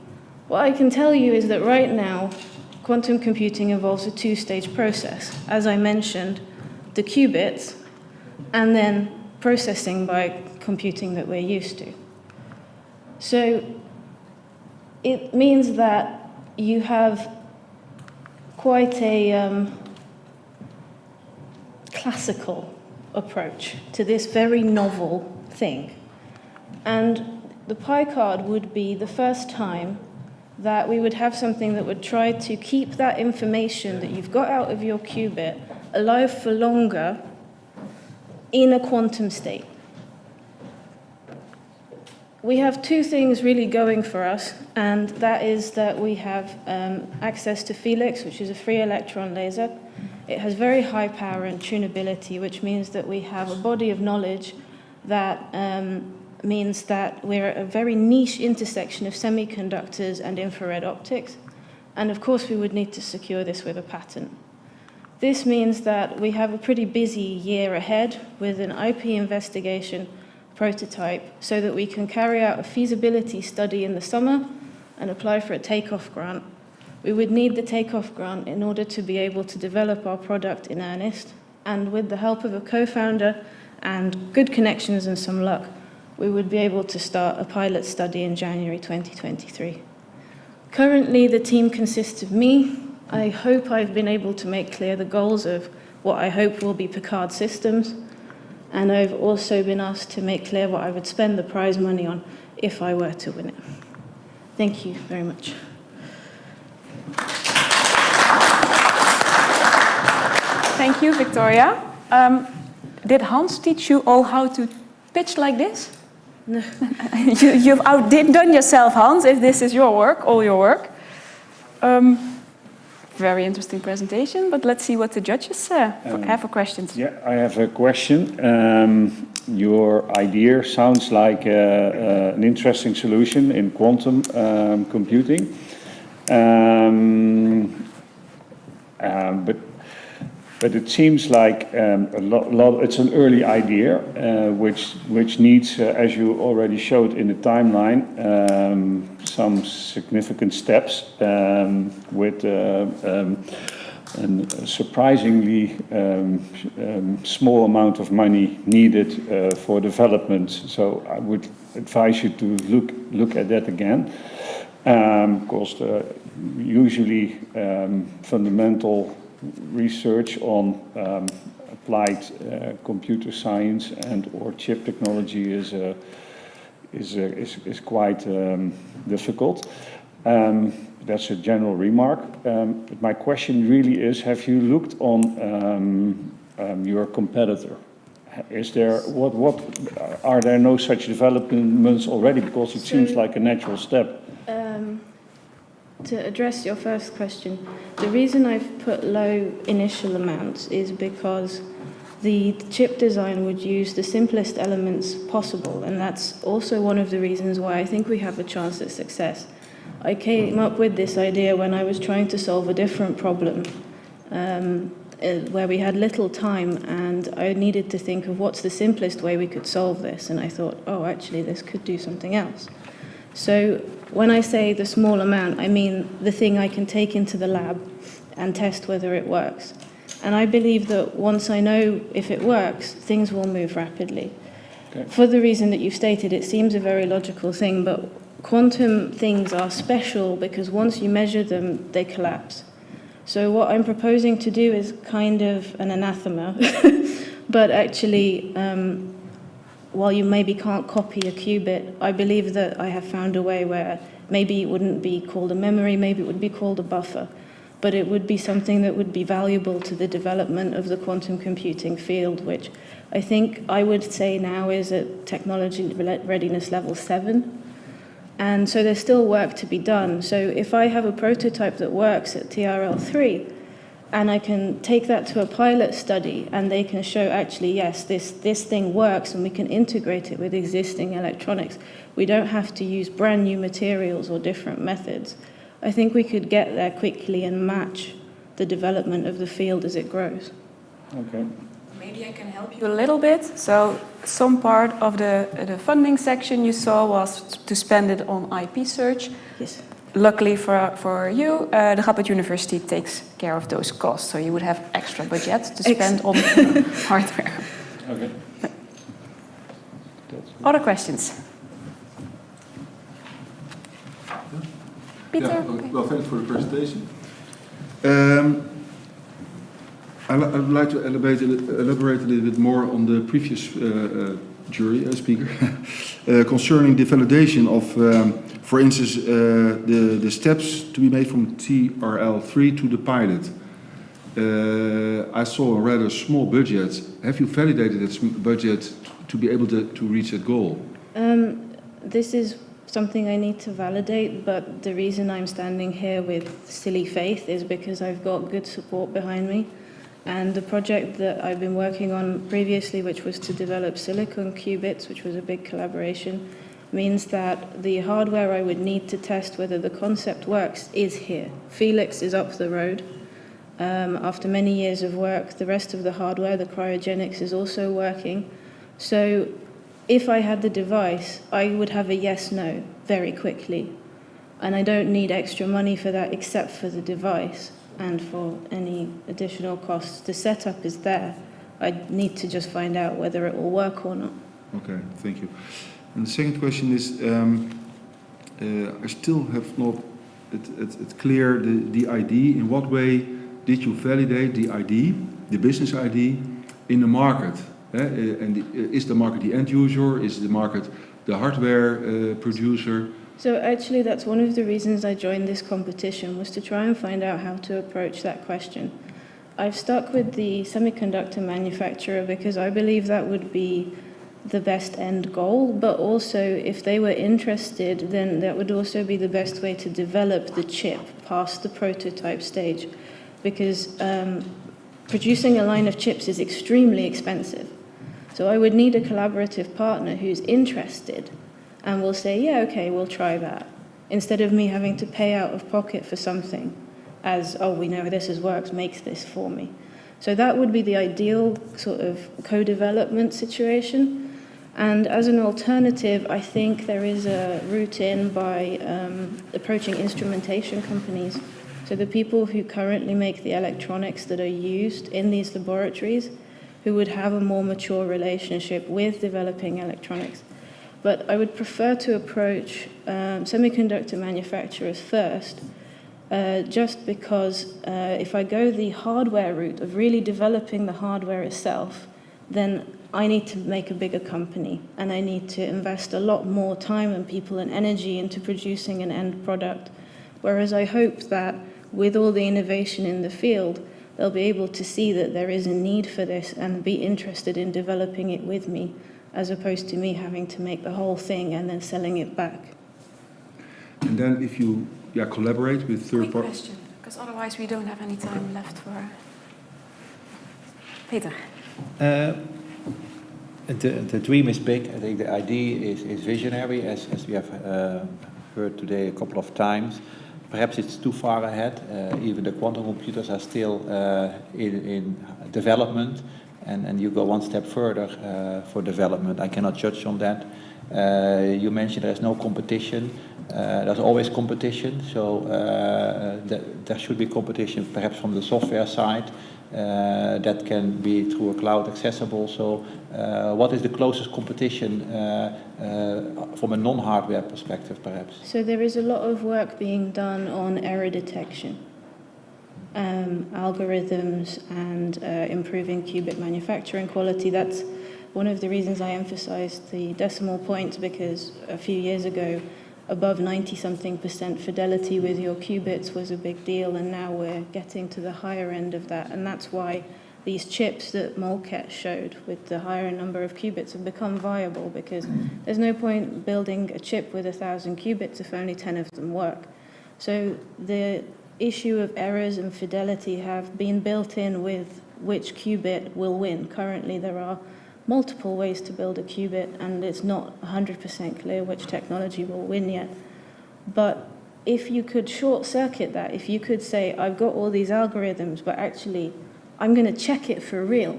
What I can tell you is that right now, quantum computing involves a 2-stage process. As I mentioned, the qubits, and then processing by computing that we're used to. So it means that you have quite a classical approach to this very novel thing. And the PiCard would be the first time that we would have something that would try to keep that information that you've got out of your qubit alive for longer in a quantum state. We have 2 things really going for us, and that is that we have access to Felix, which is a free electron laser. It has very high power and tunability, which means that we have a body of knowledge that means that we're at a very niche intersection of semiconductors and infrared optics. And of course, we would need to secure this with a patent. This means that we have a pretty busy year ahead with an IP investigation prototype so that we can carry out a feasibility study in the summer and apply for a takeoff grant We would need the takeoff grant in order to be able to develop our product in earnest, and with the help of a co-founder and good connections and some luck, we would be able to start a pilot study in January 2023. Currently, the team consists of me. I hope I've been able to make clear the goals of what I hope will be PiCard systems, and I've also been asked to make clear what I would spend the prize money on if I were to win it. Thank you very much. Thank you, Viktoria. Did Hans teach you all how to pitch like this? No. You've outdone yourself, Hans, if this is your work, all your work. Very interesting presentation, but let's see what the judges have for questions. Yeah, I have a question. Your idea sounds like an interesting solution in quantum computing. But it seems like it's an early idea, which needs, as you already showed in the timeline, some significant steps with a surprisingly small amount of money needed for development. So I would advise you to look at that again. Because usually fundamental research on applied computer science and or chip technology is quite difficult. That's a general remark. But my question really is: have you looked on your competitor? Is there what are there no such developments already? Because it seems like a natural step. To address your first question, the reason I've put low initial amounts is because the chip design would use the simplest elements possible, and that's also one of the reasons why I think we have a chance at success. I came up with this idea when I was trying to solve a different problem where we had little time, and I needed to think of what's the simplest way we could solve this, and I thought, oh, actually, this could do something else. So when I say the small amount, I mean the thing I can take into the lab and test whether it works. And I believe that once I know if it works, things will move rapidly. Okay. For the reason that you've stated, it seems a very logical thing, but quantum things are special because once you measure them, they collapse. So what I'm proposing to do is kind of an anathema, but actually, while you maybe can't copy a qubit, I believe that I have found a way where maybe it wouldn't be called a memory, maybe it would be called a buffer, but it would be something that would be valuable to the development of the quantum computing field, which I think I would say now is at technology readiness level 7. And so there's still work to be done. So if I have a prototype that works at TRL 3, and I can take that to a pilot study, and they can show actually, yes, this thing works, and we can integrate it with existing electronics. We don't have to use brand new materials or different methods. I think we could get there quickly and match the development of the field as it grows. Okay. Maybe I can help you a little bit. So some part of the funding section you saw was to spend it on IP search. Yes. Luckily for you, the Radboud University takes care of those costs, so you would have extra budget to spend on hardware. Okay. Other questions? Peter? Yeah, well, thanks for the presentation. I'd like to elaborate a little bit more on the previous speaker concerning the validation of, for instance, the steps to be made from TRL3 to the pilot. I saw a rather small budget. Have you validated that budget to be able to reach that goal? This is something I need to validate, but the reason I'm standing here with silly faith is because I've got good support behind me. And the project that I've been working on previously, which was to develop silicon qubits, which was a big collaboration, means that the hardware I would need to test whether the concept works is here. Felix is up the road. After many years of work, the rest of the hardware, the cryogenics, is also working. So if I had the device, I would have a yes-no very quickly. And I don't need extra money for that except for the device and for any additional costs. The setup is there. I need to just find out whether it will work or not. Okay, thank you. And the second question is, I still have not it clear the ID. In what way did you validate the ID, the business ID, in the market? Is the market the end user? Is the market the hardware producer? So actually that's one of the reasons I joined this competition, was to try and find out how to approach that question. I've stuck with the semiconductor manufacturer because I believe that would be the best end goal, but also if they were interested, then that would also be the best way to develop the chip past the prototype stage, because producing a line of chips is extremely expensive. So I would need a collaborative partner who's interested and will say, yeah, okay, we'll try that, instead of me having to pay out of pocket for something as, oh, we know this works, makes this for me. So that would be the ideal sort of co-development situation. And as an alternative, I think there is a route in by approaching instrumentation companies. So the people who currently make the electronics that are used in these laboratories, who would have a more mature relationship with developing electronics. But I would prefer to approach semiconductor manufacturers first, just because if I go the hardware route of really developing the hardware itself, then I need to make a bigger company, and I need to invest a lot more time and people and energy into producing an end product. Whereas I hope that with all the innovation in the field, they'll be able to see that there is a need for this and be interested in developing it with me, as opposed to me having to make the whole thing and then selling it back. And then if you collaborate with third Quick parties. question, because otherwise we don't have any time left for Peter. The dream is big. I think the idea is visionary, as we have heard today a couple of times. Perhaps it's too far ahead. Even the quantum computers are still in development, and you go one step further for development. I cannot judge on that. You mentioned there's no competition. There's always competition, so there should be competition perhaps from the software side. That can be through a cloud accessible. So what is the closest competition from a non-hardware perspective, perhaps? So there is a lot of work being done on error detection, algorithms, and improving qubit manufacturing quality. That's one of the reasons I emphasized the decimal points, because a few years ago, above 90-something% fidelity with your qubits was a big deal, and now we're getting to the higher end of that. And that's why these chips that MolKet showed with the higher number of qubits have become viable, because there's no point building a chip with 1,000 qubits if only 10 of them work. So the issue of errors and fidelity have been built in with which qubit will win. Currently there are multiple ways to build a qubit, and it's not 100% clear which technology will win yet. But if you could short circuit that, if you could say, I've got all these algorithms, but actually I'm going to check it for real,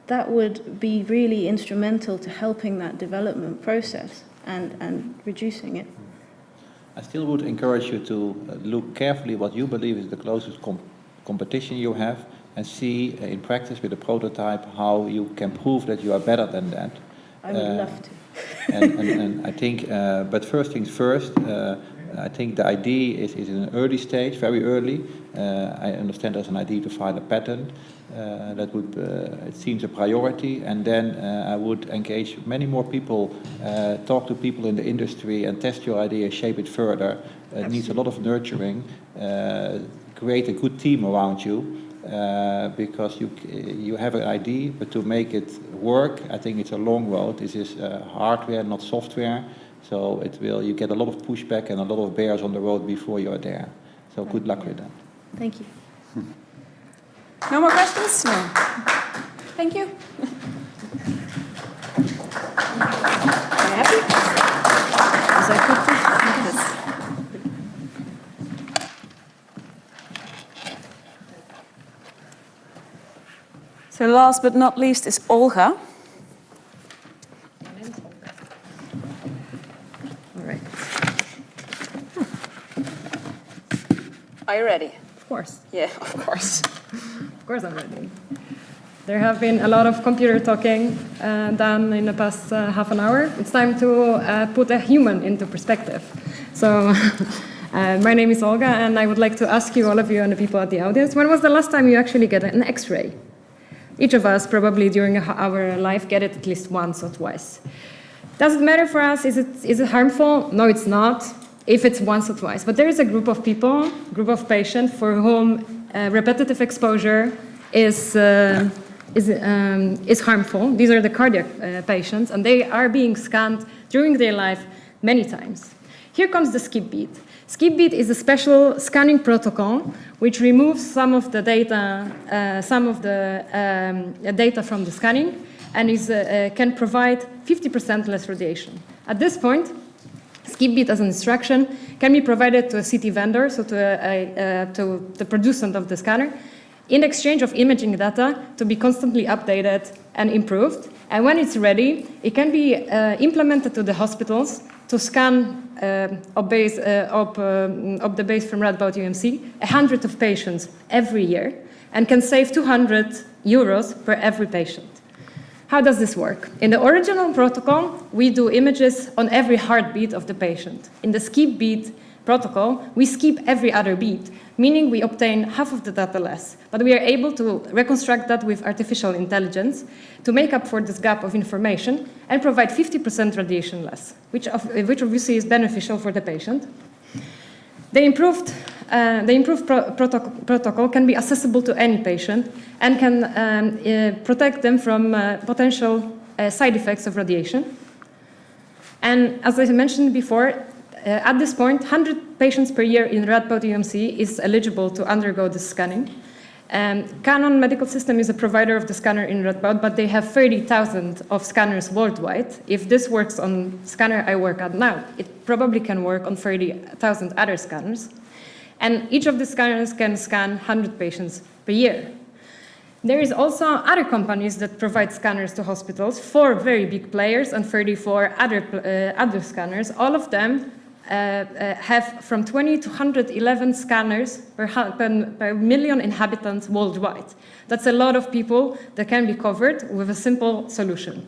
that would be really instrumental to helping that development process and reducing it. I still would encourage you to look carefully what you believe is the closest competition you have, and see in practice with a prototype how you can prove that you are better than that. I would love to. and I think, but first things first, I think the idea is in an early stage, very early. I understand there's an idea to file a patent. That would, it seems a priority. And then I would engage many more people, talk to people in the industry and test your idea, shape it further. It needs a lot of nurturing. Create a good team around you. Because you have an idea, but to make it work, I think it's a long road. This is hardware, not software. So you get a lot of pushback and a lot of bears on the road before you're there. So good luck with that. Thank you. No more questions? No. Thank you. Are you happy? Is that good? Yes. So last but not least is Olga. All right. Are you ready? Of course. Yeah, of course. Of course I'm ready. There have been a lot of computer talking done in the past half an hour. It's time to put a human into perspective. So my name is Olga, and I would like to ask you, all of you and the people at the audience, when was the last time you actually get an X-ray? Each of us probably during our life get it at least once or twice. Does it matter for us? Is it harmful? No, it's not, if it's once or twice. But there is a group of people, group of patients for whom repetitive exposure is harmful. These are the cardiac patients, and they are being scanned during their life many times. Here comes the skip beat. Skip beat is a special scanning protocol which removes some of the data, data from the scanning, and can provide 50% less radiation. At this point, skip beat as an instruction can be provided to a CT vendor, so to the producent of the scanner, in exchange of imaging data to be constantly updated and improved. And when it's ready, it can be implemented to the hospitals to scan up the base from Radboud UMC 100 of patients every year, and can save 200 euros per every patient. How does this work? In the original protocol, we do images on every heartbeat of the patient. In the skip beat protocol, we skip every other beat, meaning we obtain half of the data less. But we are able to reconstruct that with artificial intelligence to make up for this gap of information and provide 50% radiation less, which obviously is beneficial for the patient. The improved protocol can be accessible to any patient and can protect them from potential side effects of radiation. And as I mentioned before, at this point, 100 patients per year in Radboud UMC is eligible to undergo this scanning. Canon Medical System is a provider of the scanner in Radboud, but they have 30,000 of scanners worldwide. If this works on the scanner I work at now, it probably can work on 30,000 other scanners. And each of the scanners can scan 100 patients per year. There is also other companies that provide scanners to hospitals, 4 very big players and 34 other scanners. All of them have from 20 to 111 scanners per million inhabitants worldwide. That's a lot of people that can be covered with a simple solution.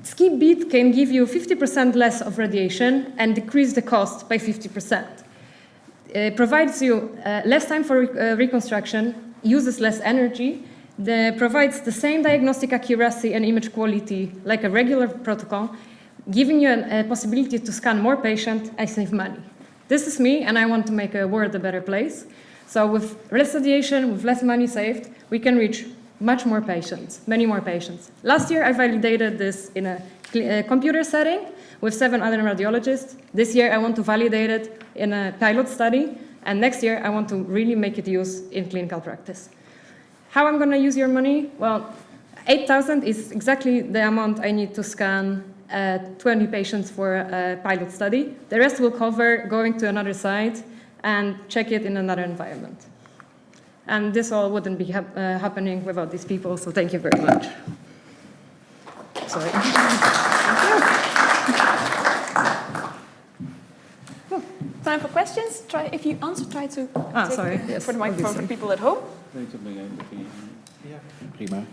Skip beat can give you 50% less of radiation and decrease the cost by 50%. It provides you less time for reconstruction, uses less energy, provides the same diagnostic accuracy and image quality like a regular protocol, giving you a possibility to scan more patients and save money. This is me, and I want to make a world a better place. So with less radiation, with less money saved, we can reach much more patients, many more patients. Last year, I validated this in a computer setting with 7 other radiologists. This year, I want to validate it in a pilot study, and next year, I want to really make it use in clinical practice. How I'm going to use your money? Well, 8,000 is exactly the amount I need to scan 20 patients for a pilot study. The rest will cover going to another site and check it in another environment. And this all wouldn't be happening without these people, so thank you very much. Sorry. Time for questions. If you answer, try to sorry. Yes, for the microphone for people at home. Prima.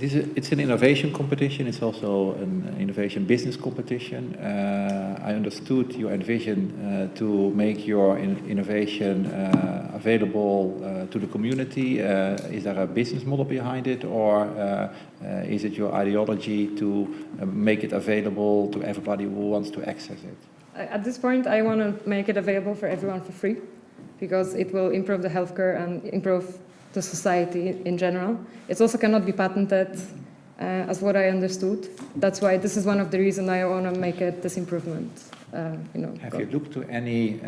It's an innovation competition. It's also an innovation business competition. I understood your envision to make your innovation available to the community. Is there a business model behind it, or is it your ideology to make it available to everybody who wants to access it? At this point, I want to make it available for everyone for free, because it will improve the healthcare and improve the society in general. It also cannot be patented, as what I understood. That's why this is one of the reasons I want to make it this improvement. Have you looked to any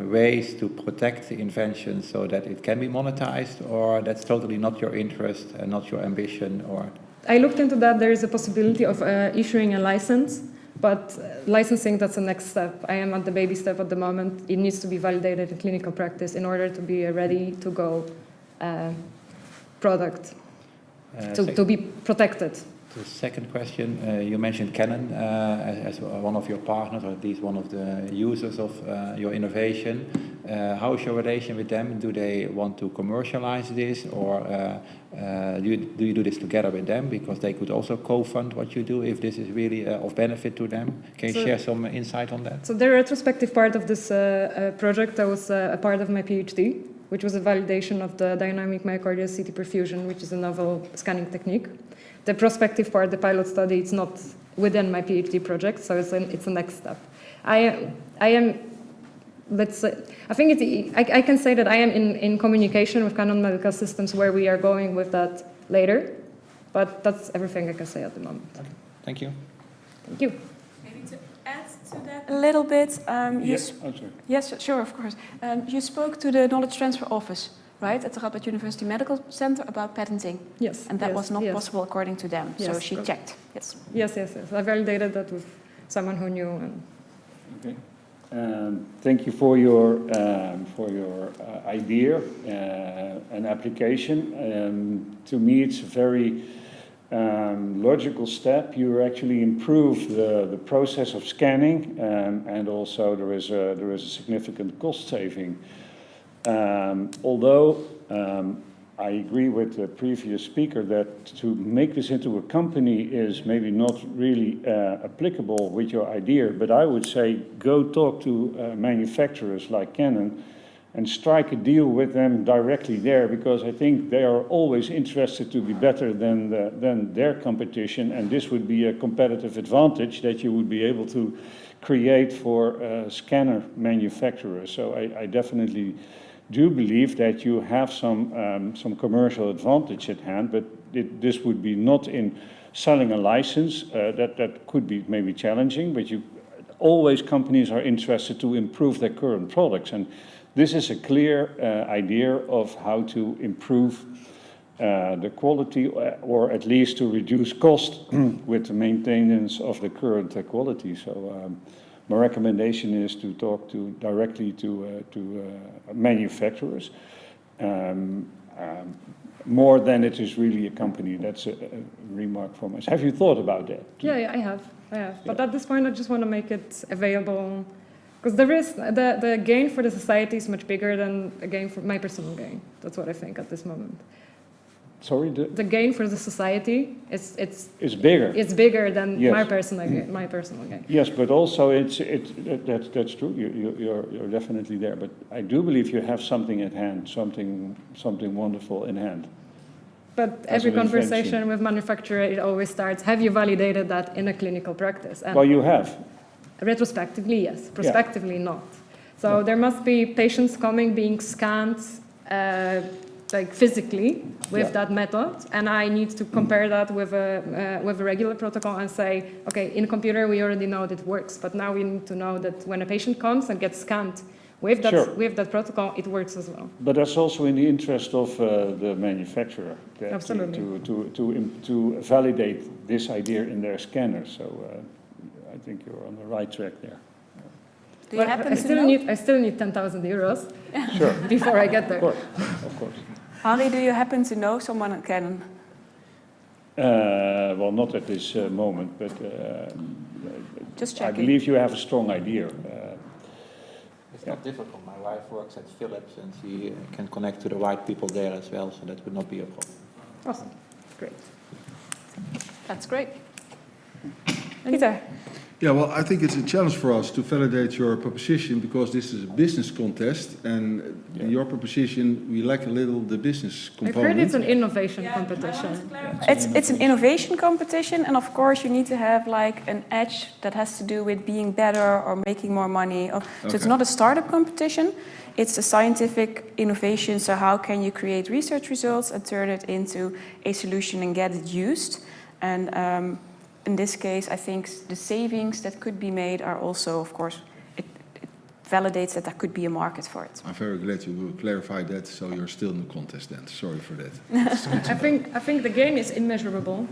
ways to protect the invention so that it can be monetized, or that's totally not your interest and not your ambition? Or I looked into that. There is a possibility of issuing a license, but licensing, that's the next step. I am at the baby step at the moment. It needs to be validated in clinical practice in order to be a ready-to-go product, to be protected. The second question, you mentioned Canon as one of your partners, or at least one of the users of your innovation. How is your relation with them? Do they want to commercialize this, or do you do this together with them? Because they could also co-fund what you do if this is really of benefit to them. Can you share some insight on that? So the retrospective part of this project, that was a part of my PhD, which was a validation of the dynamic myocardial CT perfusion, which is a novel scanning technique. The prospective part, the pilot study, it's not within my PhD project, so it's a next step. I am, let's say, I think I can say that I am in communication with Canon Medical Systems where we are going with that later, but that's everything I can say at the moment. Okay. Thank you. Thank you. Maybe to add to that a little bit. Yes, I'm sorry. Yes, sure, of course. You spoke to the Knowledge Transfer Office, right, at the Radboud University Medical Center about patenting. Yes. And that yes, was not yes. possible according to them, so Yes, she correct. checked. Yes. Yes. I validated that with someone who knew. And Okay. Thank you for your idea and application. To me, it's a very logical step. You actually improve the process of scanning, and also there is a significant cost saving. Although I agree with the previous speaker that to make this into a company is maybe not really applicable with your idea, but I would say go talk to manufacturers like Canon and strike a deal with them directly there, because I think they are always interested to be better than their competition, and this would be a competitive advantage that you would be able to create for scanner manufacturers. So I definitely do believe that you have some commercial advantage at hand, but this would be not in selling a license. That could be maybe challenging, but always companies are interested to improve their current products, and this is a clear idea of how to improve the quality, or at least to reduce cost with the maintenance of the current quality. So my recommendation is to talk directly to manufacturers, more than it is really a company. That's a remark from us. Have you thought about that? yeah, I have. But at this point, I just want to make it available, because the gain for the society is much bigger than a gain for my personal gain. That's what I think at this moment. Sorry, The gain for the society it's bigger. It's bigger than Yes. my personal gain. Yes, but also that's true. You're definitely there. But I do believe you have something at hand, something wonderful in hand. But As every an conversation invention. with manufacturer, it always starts, have you validated that in a clinical practice? And Well, you have. retrospectively, yes. Prospectively, not. So there must be patients coming, being scanned, like physically with that method, and I need to compare that with a regular protocol and say, okay, in computer we already know that it works, but now we need to know that when a patient comes and gets scanned with that Sure. with that protocol, it works as well. But that's also in the interest of the manufacturer that Absolutely. to validate this idea in their scanner. So I think you're on the right track there. Do you happen I to still know? I still need 10,000 euros Sure. before I get there. Of course. Harry, do you happen to know someone at Canon? Well, not at this moment, but Just I checking. believe you have a strong idea. It's not difficult. My wife works at Philips, and she can connect to the right people there as well, so that would not be a problem. Awesome, great. That's great. Peter? Yeah, well, I think it's a challenge for us to validate your proposition, because this is a business contest, and in your proposition we lack a little the business I've component. heard it's an innovation competition. It's an innovation competition, and of course you need to have like an edge that has to do with being better or making more money. So it's not a startup competition, it's a scientific innovation. So how can you create research results and turn it into a solution and get it used? And in this case, I think the savings that could be made are also, of course, it validates that there could be a market for it. I'm very glad you clarified that, so you're still in the contest then. Sorry for that. I think the gain is immeasurable,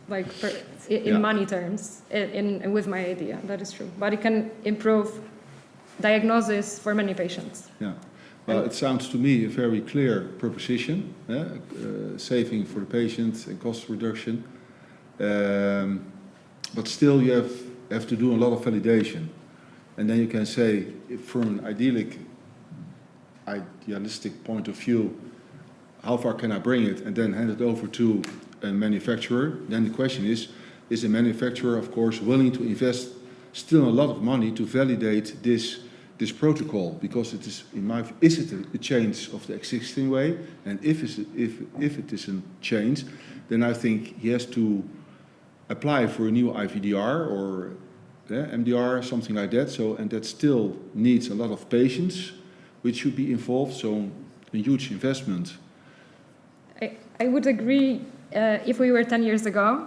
like in money terms, with my idea. That is true, but it can improve diagnosis for many patients. Yeah. Well, it sounds to me a very clear proposition, saving for the patient and cost reduction. But still you have to do a lot of validation. And then you can say, from an idealistic point of view, how far can I bring it and then hand it over to a manufacturer? Then the question is the manufacturer, of course, willing to invest still a lot of money to validate this protocol? Because it is, in my view, is it a change of the existing way? And if it is a change, then I think he has to apply for a new IVDR or MDR, something like that. So, and that still needs a lot of patience, which should be involved. So, a huge investment. I would agree if we were 10 years ago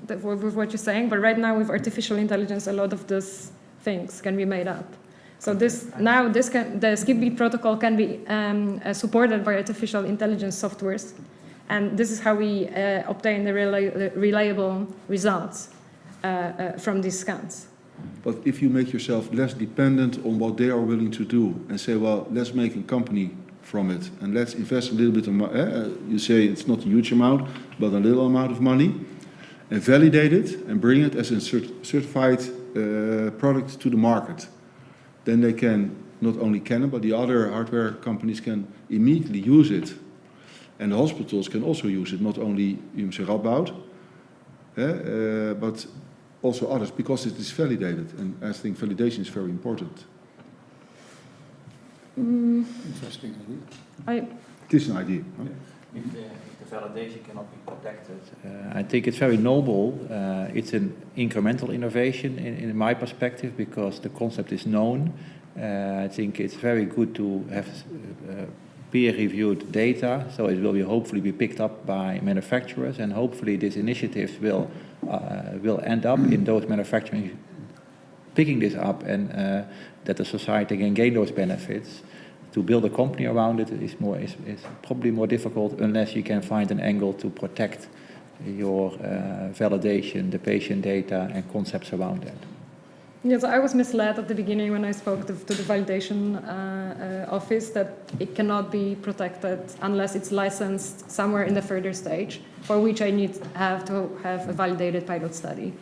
with what you're saying, but right now with artificial intelligence, a lot of those things can be made up. So the skip-beat protocol can be supported by artificial intelligence softwares, and this is how we obtain the reliable results from these scans. But if you make yourself less dependent on what they are willing to do and say, well, let's make a company from it and let's invest a little bit of money, you say it's not a huge amount, but a little amount of money, and validate it and bring it as a certified product to the market. Then they can, not only Canon, but the other hardware companies can immediately use it. And the hospitals can also use it, not only Radboud, but also others, because it is validated. And I think validation is very important. Interesting idea. It is an idea. Huh? If the validation cannot be protected, I think it's very noble. It's an incremental innovation in my perspective because the concept is known. I think it's very good to have peer-reviewed data, so it will hopefully be picked up by manufacturers, and hopefully this initiative will end up in those manufacturers picking this up, and that the society can gain those benefits. To build a company around it is probably more difficult unless you can find an angle to protect your validation, the patient data, and concepts around that. Yes, I was misled at the beginning when I spoke to the validation office that it cannot be protected unless it's licensed somewhere in the further stage, for which I have to have a validated pilot study.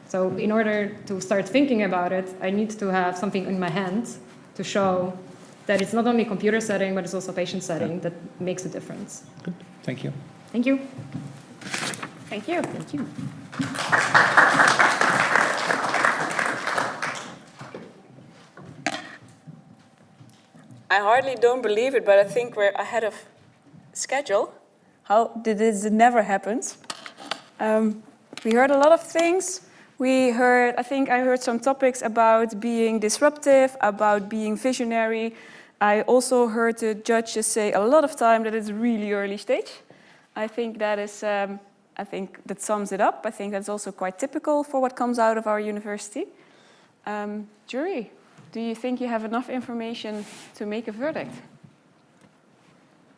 So in order to start thinking about it, I need to have something in my hand to show that it's not only computer setting, but it's also patient setting that makes a difference. Good. Thank you. Thank you. Thank you. Thank you. I hardly don't believe it, but I think we're ahead of schedule. How did this never happens? We heard a lot of things. I think I heard some topics about being disruptive, about being visionary. I also heard the judges say a lot of time that it's really early stage. I think that is, I think that sums it up. I think that's also quite typical for what comes out of our university. Jury, do you think you have enough information to make a verdict?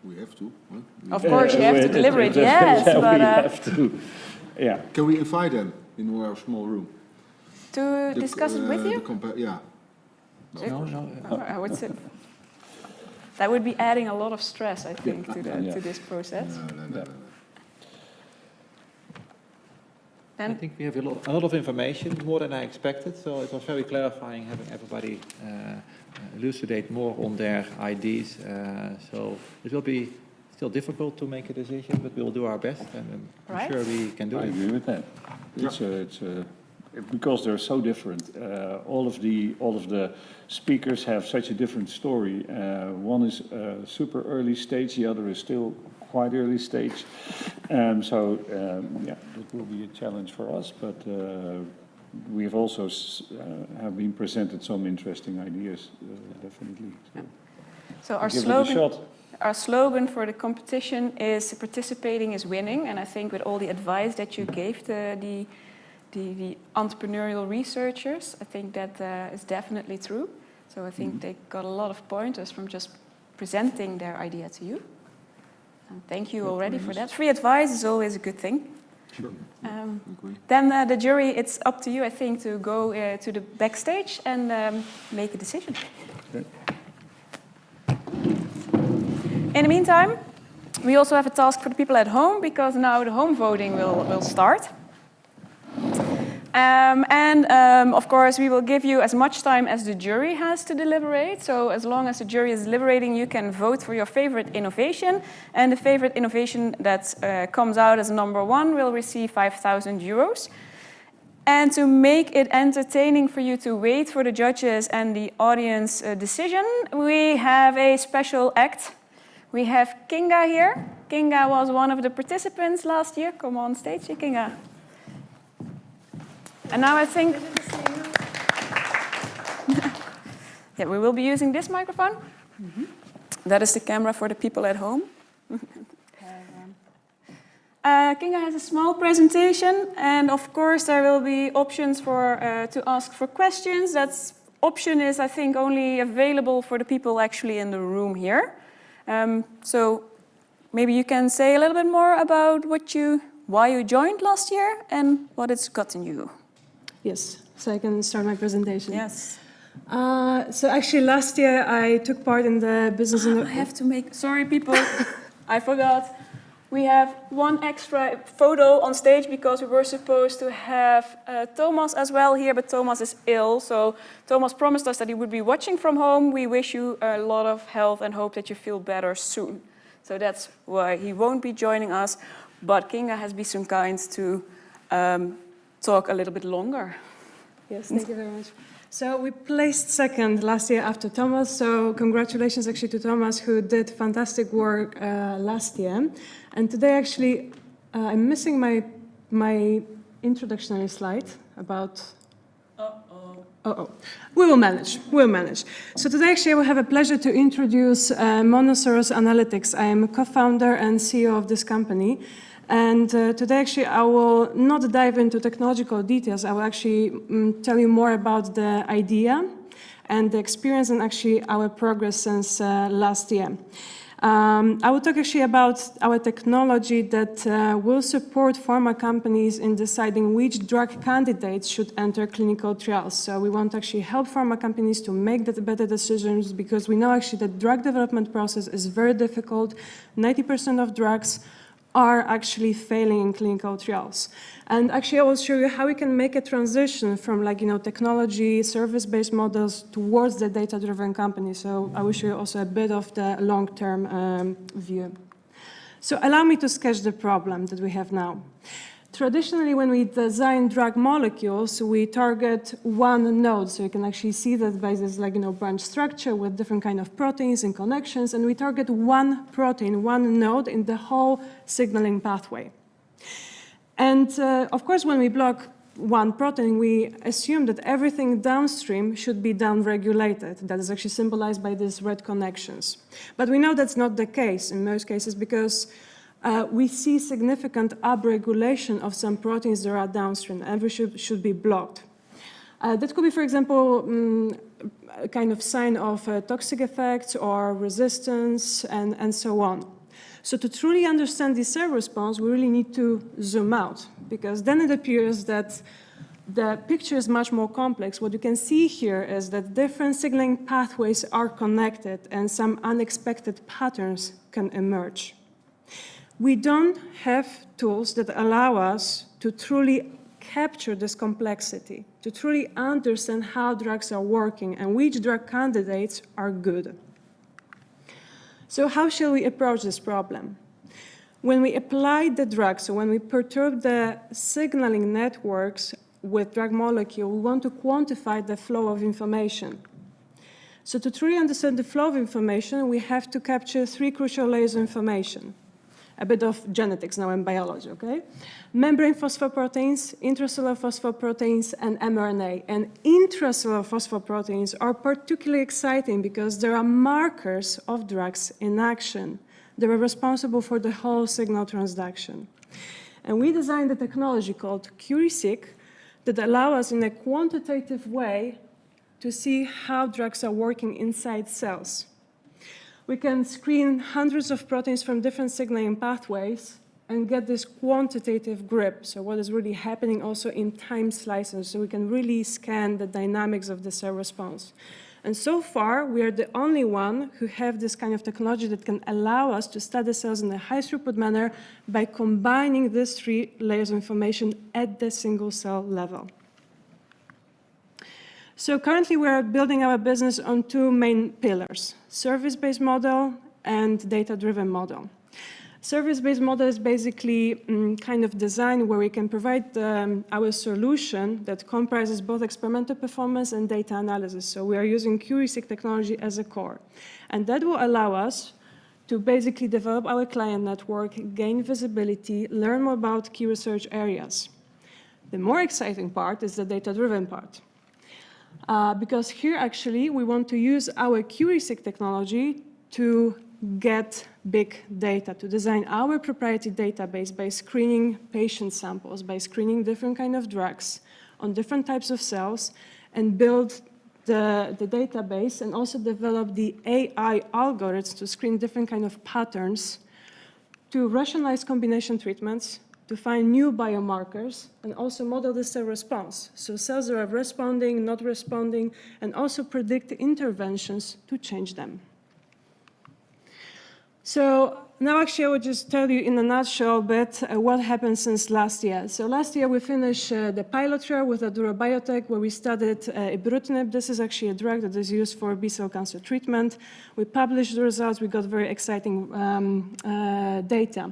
We have to. Huh? Of course, you have to deliberate, yes, but... we have to, yeah. Can we invite them in our small room? To discuss it with you? Yeah. I would say that would be adding a lot of stress, I think, to this process. No. I think we have a lot of information, more than I expected, so it was very clarifying having everybody elucidate more on their ideas. So it will be still difficult to make a decision, but we'll do our best, and I'm sure we can do it. I agree with that. It's because they're so different. All of the speakers have such a different story. One is super early stage, the other is still quite early stage. So that will be a challenge for us, but we have also have been presented some interesting ideas, definitely. So our slogan for the competition is participating is winning, and I think with all the advice that you gave the entrepreneurial researchers, I think that is definitely true. So I think they got a lot of pointers from just presenting their idea to you. And thank you already for that. Free advice is always a good thing. Sure. Then the jury, it's up to you, I think, to go to the backstage and make a decision. Okay. In the meantime, we also have a task for the people at home, because now the home voting will start. Of course, we will give you as much time as the jury has to deliberate. So as long as the jury is deliberating, you can vote for your favorite innovation. And the favorite innovation that comes out as number 1 will receive 5,000 euros. And to make it entertaining for you to wait for the judges and the audience decision, we have a special act. We have Kinga here. Kinga was one of the participants last year. Come on stage, Kinga. And now I think... yeah, we will be using this microphone. Mm-hmm. That is the camera for the people at home. Kinga has a small presentation, and of course there will be options for to ask for questions. That option is, I think, only available for the people actually in the room here. So maybe you can say a little bit more about why you joined last year and what it's gotten you. Yes, so I can start my presentation. Yes. So actually last year I took part in the business... I have to make... Sorry, people. I forgot. We have one extra photo on stage because we were supposed to have Thomas as well here, but Thomas is ill. So Thomas promised us that he would be watching from home. We wish you a lot of health and hope that you feel better soon. So that's why he won't be joining us. But Kinga has been so kind to talk a little bit longer. Yes, thank you very much. So we placed second last year after Thomas, so congratulations actually to Thomas, who did fantastic work last year. And today actually I'm missing my introductory slide about... We will manage. So today actually I will have a pleasure to introduce Monosaurus Analytics. I am a co-founder and CEO of this company. And today, actually, I will not dive into technological details. I will actually tell you more about the idea and the experience and actually our progress since last year. I will talk actually about our technology that will support pharma companies in deciding which drug candidates should enter clinical trials. So we want to actually help pharma companies to make the better decisions because we know actually the drug development process is very difficult. 90% of drugs are actually failing in clinical trials. And actually I will show you how we can make a transition from technology, service-based models towards the data-driven company. So I will show you also a bit of the long-term view. So allow me to sketch the problem that we have now. Traditionally, when we design drug molecules, we target one node. So you can actually see that by this branch structure with different kind of proteins and connections, and we target one protein, one node in the whole signaling pathway. And of course, when we block one protein, we assume that everything downstream should be downregulated. That is actually symbolized by these red connections. But we know that's not the case in most cases because we see significant upregulation of some proteins that are downstream. Every should be blocked. That could be, for example, a kind of sign of toxic effects or resistance and so on. So to truly understand the cell response, we really need to zoom out because then it appears that the picture is much more complex. What you can see here is that different signaling pathways are connected and some unexpected patterns can emerge. We don't have tools that allow us to truly capture this complexity, to truly understand how drugs are working and which drug candidates are good. So how shall we approach this problem? When we apply the drug, so when we perturb the signaling networks with drug molecule, we want to quantify the flow of information. So to truly understand the flow of information, we have to capture 3 crucial layers of information. A bit of genetics now in biology, okay? Membrane phosphoproteins, intracellular phosphoproteins, and mRNA. And intracellular phosphoproteins are particularly exciting because there are markers of drugs in action. They are responsible for the whole signal transduction. And we designed a technology called QReseq that allows us in a quantitative way to see how drugs are working inside cells. We can screen hundreds of proteins from different signaling pathways and get this quantitative grip, so what is really happening also in time slices, so we can really scan the dynamics of the cell response. And so far, we are the only one who have this kind of technology that can allow us to study cells in a high-throughput manner by combining these 3 layers of information at the single cell level. So currently we're building our business on two main pillars, service-based model and data-driven model. Service-based model is basically kind of design where we can provide our solution that comprises both experimental performance and data analysis. So we are using QReseq technology as a core. And that will allow us to basically develop our client network, gain visibility, learn more about key research areas. The more exciting part is the data-driven part. Because here actually we want to use our QReseq technology to get big data, to design our proprietary database by screening patient samples, by screening different kind of drugs on different types of cells, and build the database and also develop the AI algorithms to screen different kind of patterns, to rationalize combination treatments, to find new biomarkers, and also model the cell response. So cells that are responding, not responding, and also predict interventions to change them. So now actually I will just tell you in a nutshell a bit what happened since last year. So last year we finished the pilot trial with Adura Biotech where we studied ibrutinib. This is actually a drug that is used for B-cell cancer treatment. We published the results. We got very exciting data.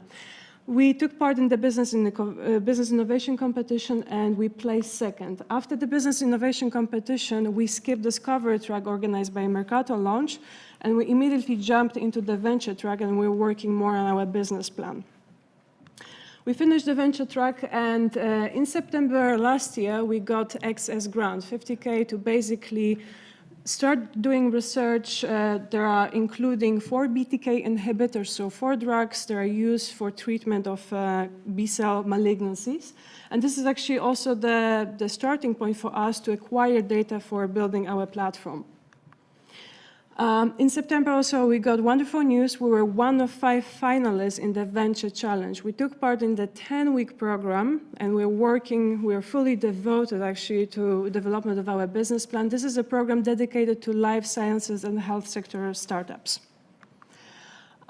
We took part in the business innovation competition and we placed second. After the business innovation competition, we skipped the discovery track organized by Mercato launch, and we immediately jumped into the venture track and we're working more on our business plan. We finished the venture track, and in September last year, we got XS grant, 50K, to basically start doing research. There are including 4 BTK inhibitors, so 4 drugs that are used for treatment of B-cell malignancies. And this is actually also the starting point for us to acquire data for building our platform. In September also, we got wonderful news. We were one of 5 finalists in the Venture Challenge. We took part in the 10-week program, and we're fully devoted actually to development of our business plan. This is a program dedicated to life sciences and health sector startups.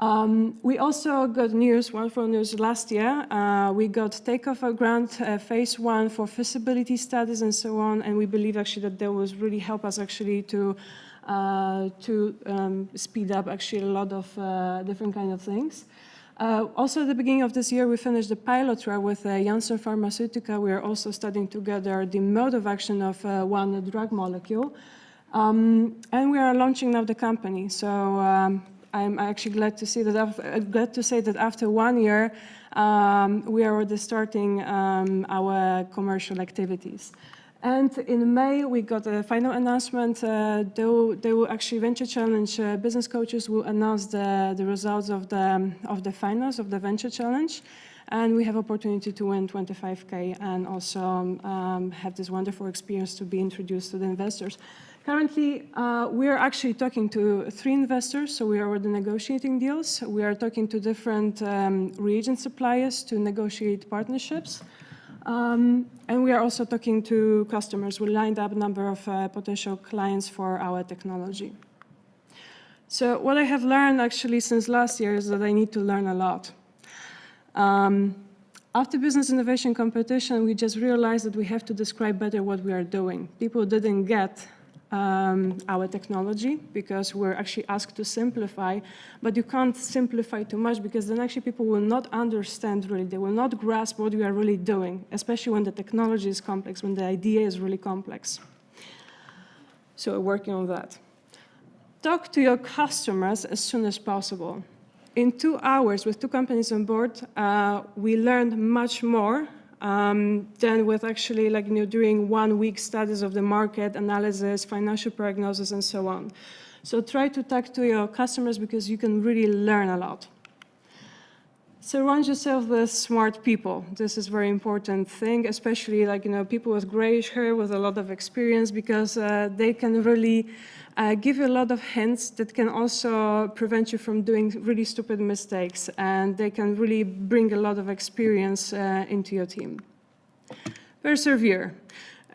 We also got wonderful news last year. We got takeoff a grant, phase 1 for feasibility studies and so on, and we believe actually that will really help us actually to speed up actually a lot of different kind of things. Also at the beginning of this year, we finished the pilot trial with Janssen Pharmaceutica. We are also studying together the mode of action of one drug molecule. And we are launching now the company. So I'm actually glad to say that after 1 year, we are already starting our commercial activities. And in May, we got a final announcement. They will actually Venture Challenge business coaches will announce the results of the finals of the Venture Challenge, and we have opportunity to win 25K and also have this wonderful experience to be introduced to the investors. Currently, we are actually talking to 3 investors, so we are already negotiating deals. We are talking to different reagent suppliers to negotiate partnerships. And we are also talking to customers. We lined up a number of potential clients for our technology. So what I have learned actually since last year is that I need to learn a lot. After business innovation competition, we just realized that we have to describe better what we are doing. People didn't get our technology because we're actually asked to simplify, but you can't simplify too much because then actually people will not understand really, they will not grasp what we are really doing, especially when the technology is complex, when the idea is really complex. So we're working on that. Talk to your customers as soon as possible. In 2 hours with 2 companies on board, we learned much more than with actually doing 1 week studies of the market, analysis, financial prognosis, and so on. So try to talk to your customers because you can really learn a lot. Surround yourself with smart people. This is a very important thing, especially people with grayish hair with a lot of experience because they can really give you a lot of hints that can also prevent you from doing really stupid mistakes, and they can really bring a lot of experience into your team. Persevere.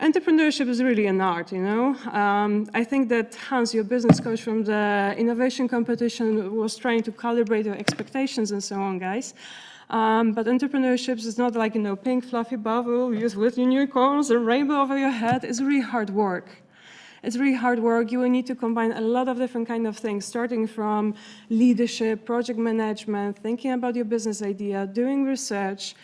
Entrepreneurship is really an art, I think that Hans, your business coach from the innovation competition, was trying to calibrate your expectations and so on, guys. But entrepreneurship is not like, pink fluffy bubble with unicorns and rainbow over your head. It's really hard work. It's really hard work. You will need to combine a lot of different kind of things, starting from leadership, project management, thinking about your business idea, doing research,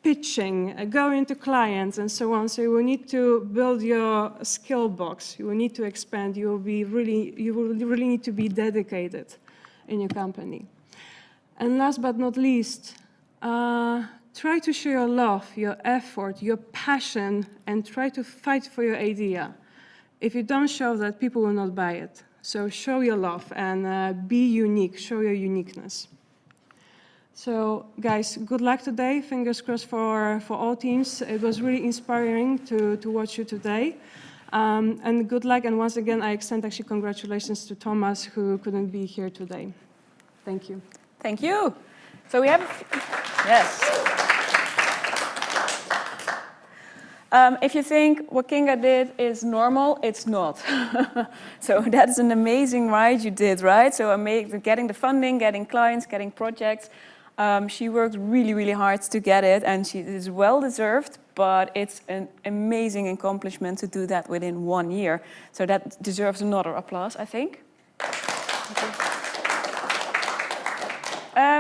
pitching, going to clients, and so on. So you will need to build your skill box. You will need to expand. You will really need to be dedicated in your company. And last but not least, try to show your love, your effort, your passion, and try to fight for your idea. If you don't show that, people will not buy it. So show your love and be unique, show your uniqueness. So guys, good luck today. Fingers crossed for all teams. It was really inspiring to watch you today. And good luck. And once again, I extend actually congratulations to Thomas, who couldn't be here today. Thank you. Thank you. So we have, yes. If you think what Kinga did is normal, it's not. So that's an amazing ride you did, right? So getting the funding, getting clients, getting projects. She worked really, really hard to get it, and she is well deserved, but it's an amazing accomplishment to do that within 1 year. So that deserves another applause, I think.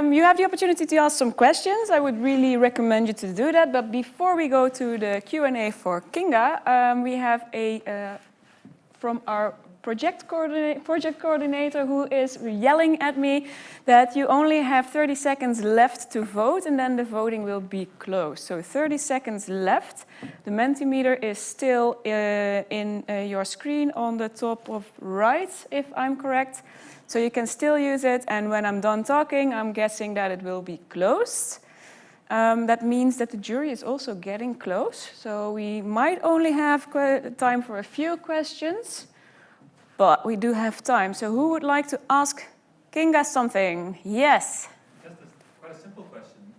You have the opportunity to ask some questions. I would really recommend you to do that. But before we go to the Q&A for Kinga, we have from our project coordinator who is yelling at me that you only have 30 seconds left to vote, and then the voting will be closed. So 30 seconds left. The Mentimeter is still in your screen on the top of right, if I'm correct. So you can still use it, and when I'm done talking, I'm guessing that it will be closed. That means that the jury is also getting close, so we might only have time for a few questions, but we do have time. So who would like to ask Kinga something? Yes? Just quite a simple question.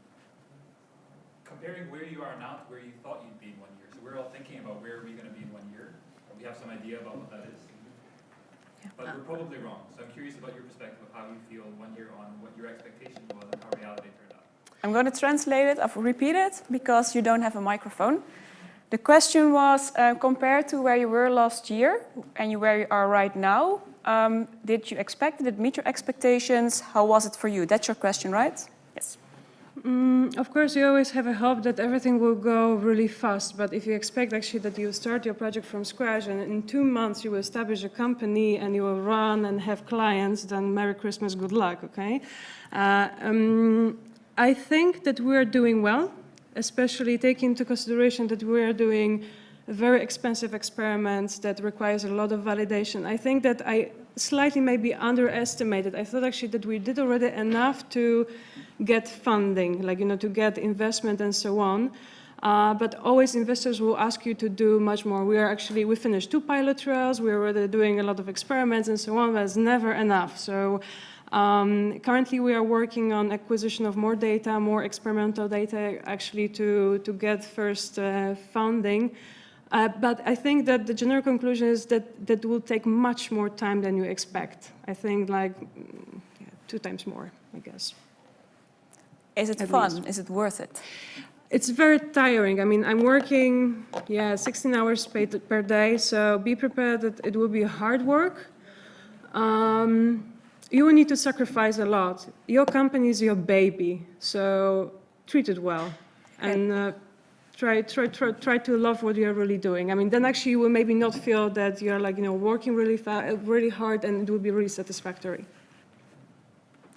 Comparing where you are now to where you thought you'd be in 1 year. So we're all thinking about where are we going to be in 1 year. We have some idea about what that is. But we're probably wrong. So I'm curious about your perspective of how you feel 1 year on, what your expectation was and how reality turned out. I'm going to translate it, I'll repeat it, because you don't have a microphone. The question was, compared to where you were last year and where you are right now, did it meet your expectations? How was it for you? That's your question, right? Yes. Of course, you always have a hope that everything will go really fast, but if you expect actually that you start your project from scratch and in 2 months you will establish a company and you will run and have clients, then Merry Christmas, good luck, okay? I think that we're doing well, especially taking into consideration that we're doing very expensive experiments that requires a lot of validation. I think that I slightly maybe underestimated. I thought actually that we did already enough to get funding, like, to get investment and so on. But always investors will ask you to do much more. We finished 2 pilot trials, we're already doing a lot of experiments and so on, but it's never enough. So currently we are working on acquisition of more data, more experimental data, actually to get first funding. But I think that the general conclusion is that will take much more time than you expect. I think 2 times more, I guess. Is it fun? Is it worth it? It's very tiring. I mean, I'm working, 16 hours per day, so be prepared that it will be hard work. You will need to sacrifice a lot. Your company is your baby, so treat it well. And try to love what you're really doing. I mean, then actually you will maybe not feel that you're working really hard, and it will be really satisfactory.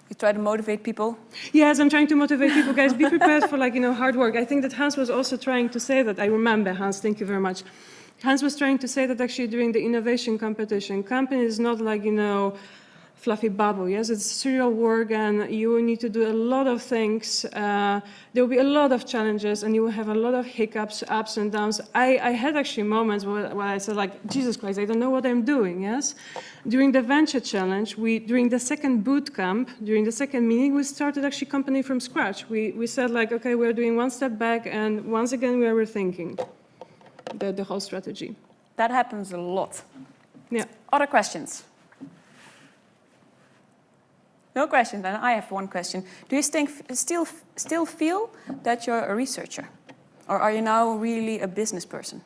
You try to motivate people? Yes, I'm trying to motivate people. Guys, be prepared for hard work. I think that Hans was also trying to say that. I remember, Hans, thank you very much. Hans was trying to say that actually during the innovation competition, company is not fluffy bubble. Yes, it's serial work, and you will need to do a lot of things. There will be a lot of challenges, and you will have a lot of hiccups, ups and downs. I had actually moments where I said, Jesus Christ, I don't know what I'm doing, yes? During the venture challenge, during the second boot camp, during the second meeting, we started actually company from scratch. We said okay, we're doing 1 step back, and once again, we are rethinking the whole strategy. That happens a lot. Yeah. Other questions? No question, then I have one question. Do you still feel that you're a researcher? Or are you now really a business person?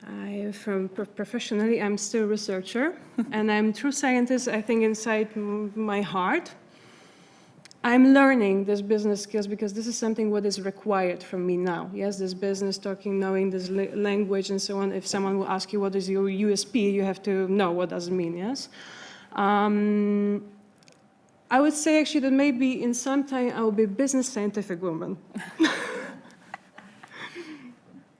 I professionally, I'm still a researcher, and I'm a true scientist, I think, inside my heart. I'm learning these business skills because this is something what is required from me now. Yes, this business talking, knowing this language and so on. If someone will ask you what is your USP, you have to know what does it mean, yes? I would say actually that maybe in some time I will be a business scientific woman.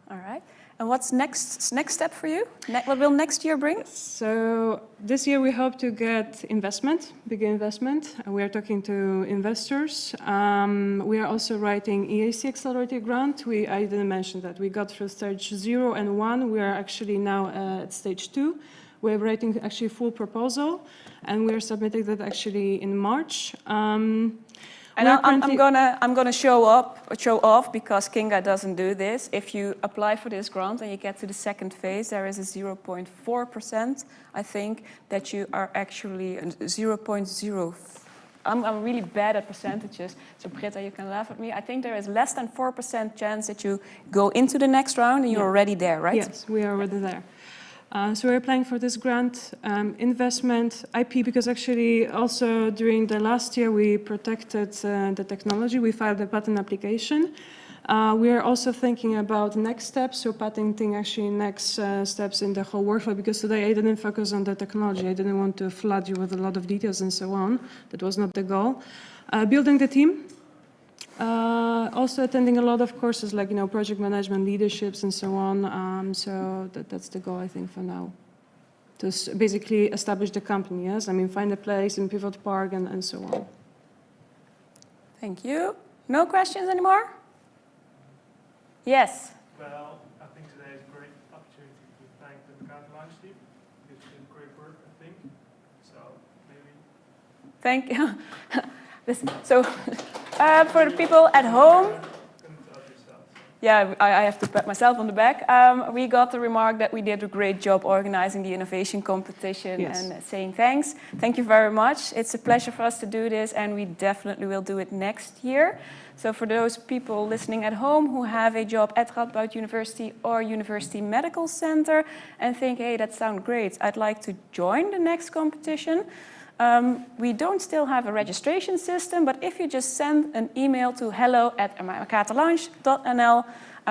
All right. And what's next step for you? What will next year bring? So this year we hope to get investment, big investment. We are talking to investors. We are also writing EAC accelerated grant. I didn't mention that. We got through stage 0 and 1. We are actually now at stage 2. We're writing actually full proposal, and we are submitting that actually in March. And I'm gonna show off because Kinga doesn't do this. If you apply for this grant and you get to the second phase, there is a 0.4%, I think, that you are actually 0.0. I'm really bad at percentages, so Britta, you can laugh at me. I think there is less than 4% chance that you go into the next round and you're already there, right? Yes, we are already there. So we're applying for this grant, investment, IP, because actually also during the last year we protected the technology. We filed a patent application. We are also thinking about next steps, so patenting actually next steps in the whole workflow, because today I didn't focus on the technology. I didn't want to flood you with a lot of details and so on. That was not the goal. Building the team. Also attending a lot of courses like, project management, leaderships and so on. So that's the goal, I think, for now. To basically establish the company, yes? I mean, find a place in Pivot Park and so on. Thank you. No questions anymore? Yes. Well, I think today is a great opportunity to thank the MolKet Lounge team. It's been great work, I think. So maybe. Thank you. So, for the people at home, yeah, I have to pat myself on the back. We got the remark that we did a great job organizing the innovation competition and saying thanks. Thank you very much. It's a pleasure for us to do this, and we definitely will do it next year. So for those people listening at home who have a job at Radboud University or University Medical Center and think, hey, that sounds great, I'd like to join the next competition. We don't still have a registration system, but if you just send an email to hello@makaterlounge.nl,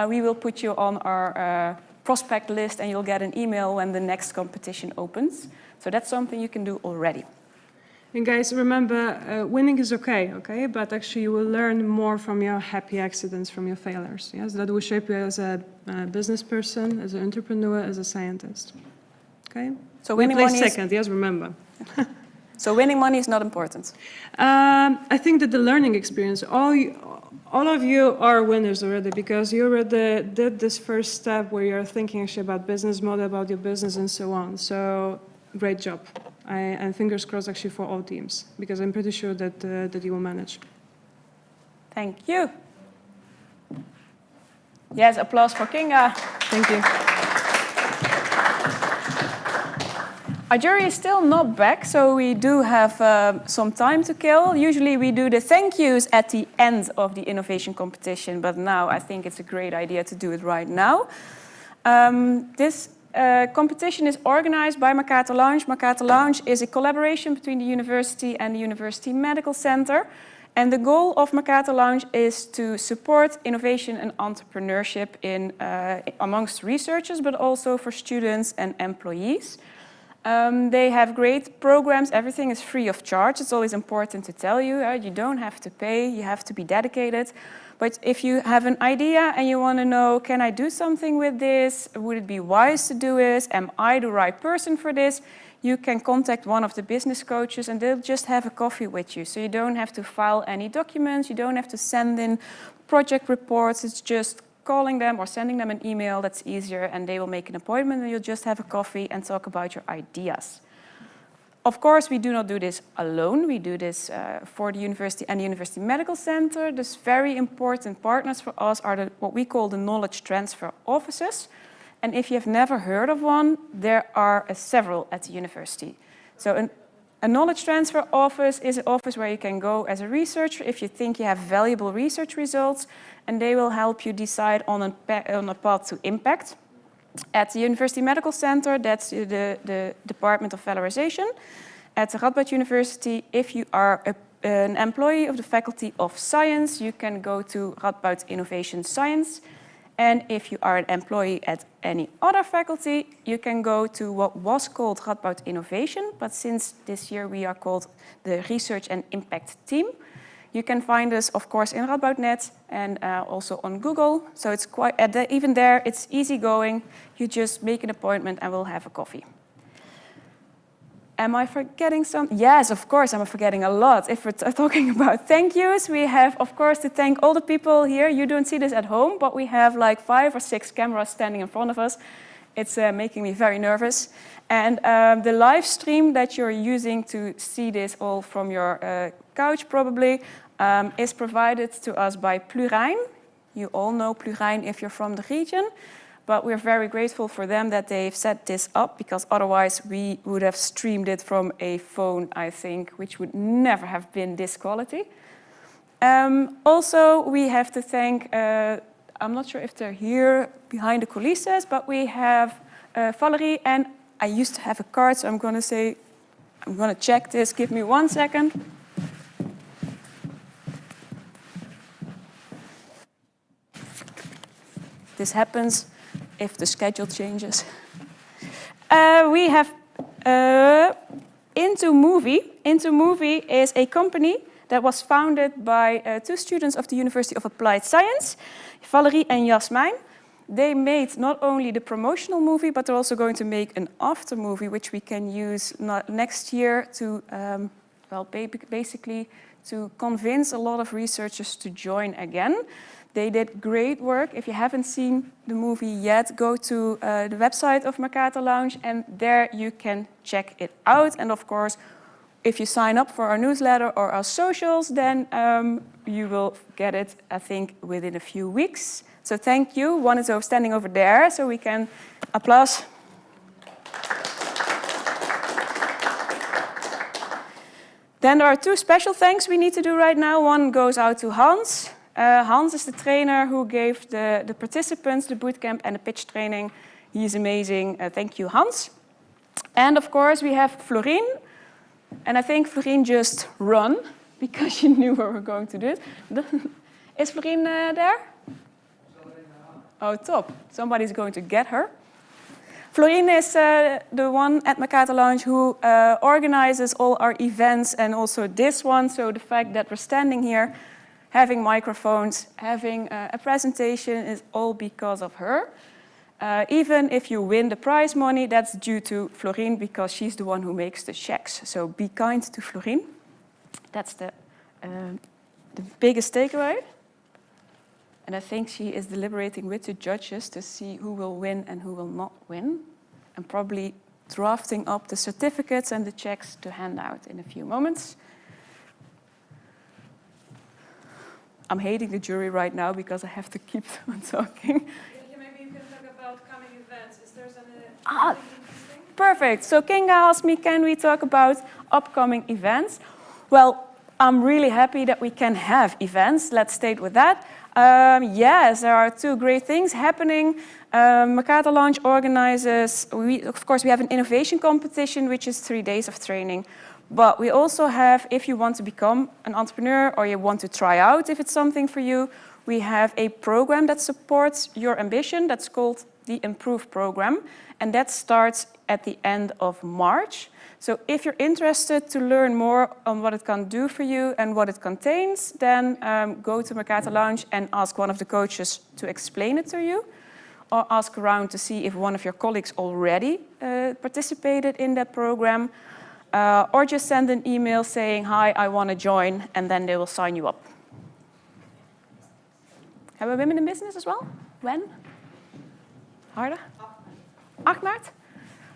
we will put you on our prospect list and you'll get an email when the next competition opens. So that's something you can do already. And guys, remember, winning is okay, but actually you will learn more from your happy accidents, from your failures. Yes, that will shape you as a business person, as an entrepreneur, as a scientist. Okay? So winning we money place second, yes, remember. So winning money is not important? I think that the learning experience, all of you are winners already because you already did this first step where you're thinking actually about business model, about your business and so on. So great job. And fingers crossed actually for all teams because I'm pretty sure that you will manage. Thank you. Yes, applause for Kinga. Thank you. Our jury is still not back, so we do have some time to kill. Usually we do the thank yous at the end of the innovation competition, but now I think it's a great idea to do it right now. This competition is organized by MolKet Lounge. MolKet Lounge is a collaboration between the university and the University Medical Center. And the goal of MolKet Lounge is to support innovation and entrepreneurship amongst researchers, but also for students and employees. They have great programs. Everything is free of charge. It's always important to tell you. You don't have to pay. You have to be dedicated. But if you have an idea and you want to know, can I do something with this? Would it be wise to do it? Am I the right person for this? You can contact one of the business coaches and they'll just have a coffee with you. So you don't have to file any documents. You don't have to send in project reports. It's just calling them or sending them an email. That's easier, and they will make an appointment and you'll just have a coffee and talk about your ideas. Of course, we do not do this alone. We do this for the university and the University Medical Center. These very important partners for us are what we call the knowledge transfer offices. And if you have never heard of one, there are several at the university. So a knowledge transfer office is an office where you can go as a researcher if you think you have valuable research results, and they will help you decide on a path to impact. At the University Medical Center, that's the Department of Valorization. At the Radboud University, if you are an employee of the Faculty of Science, you can go to Radboud Innovation Science. And if you are an employee at any other faculty, you can go to what was called Radboud Innovation, but since this year we are called the Research and Impact Team. You can find us, of course, in Radboud.net and also on Google. So it's quite, even there, it's easy going. You just make an appointment and we'll have a coffee. Am I forgetting something? Yes, of course, I'm forgetting a lot. If we're talking about thank yous, we have, of course, to thank all the people here. You don't see this at home, but we have like 5 or 6 cameras standing in front of us. It's making me very nervous. And the live stream that you're using to see this all from your couch probably is provided to us by Plurijn. You all know Plurijn if you're from the region. But we're very grateful for them that they've set this up, because otherwise we would have streamed it from a phone, I think, which would never have been this quality. Also, we have to thank, I'm not sure if they're here behind the coulisses, but we have Valerie, and I used to have a card, so I'm going to check this. Give me 1 second. This happens if the schedule changes. We have Into Movie. Into Movie is a company that was founded by 2 students of the University of Applied Science, Valerie and Jasmijn. They made not only the promotional movie, but they're also going to make an after movie, which we can use next year to, basically to convince a lot of researchers to join again. They did great work. If you haven't seen the movie yet, go to the website of Mercator Lounge, and there you can check it out. And of course, if you sign up for our newsletter or our socials, then you will get it, I think, within a few weeks. So thank you. One is standing over there, so we can applause. Then there are 2 special thanks we need to do right now. One goes out to Hans. Hans is the trainer who gave the participants the bootcamp and the pitch training. He is amazing. Thank you, Hans. And of course, we have Florine. And I think Florine just ran because she knew we were going to do it. Is Florine there? Oh, top. Somebody's going to get her. Florine is the one at Mercator Lounge who organizes all our events and also this one. So the fact that we're standing here, having microphones, having a presentation is all because of her. Even if you win the prize money, that's due to Florine because she's the one who makes the checks. So be kind to Florine. That's the biggest takeaway. And I think she is deliberating with the judges to see who will win and who will not win, and probably drafting up the certificates and the checks to hand out in a few moments. I'm hating the jury right now because I have to keep on talking. Maybe you can talk about coming events. Is there any Perfect. So Kinga asked me, can we talk about upcoming events? Well, I'm really happy that we can have events. Let's start with that. Yes, there are 2 great things happening. Mercator Lounge organizes, of course, we have an innovation competition, which is 3 days of training. But we also have, if you want to become an entrepreneur or you want to try out if it's something for you, we have a program that supports your ambition that's called the Improve program. And that starts at the end of March. So if you're interested to learn more on what it can do for you and what it contains, then go to Mercator Lounge and ask one of the coaches to explain it to you, or ask around to see if one of your colleagues already participated in that program, or just send an email saying, hi, I want to join, and then they will sign you up. Have we women in business as well? When? Harder? Ahmad?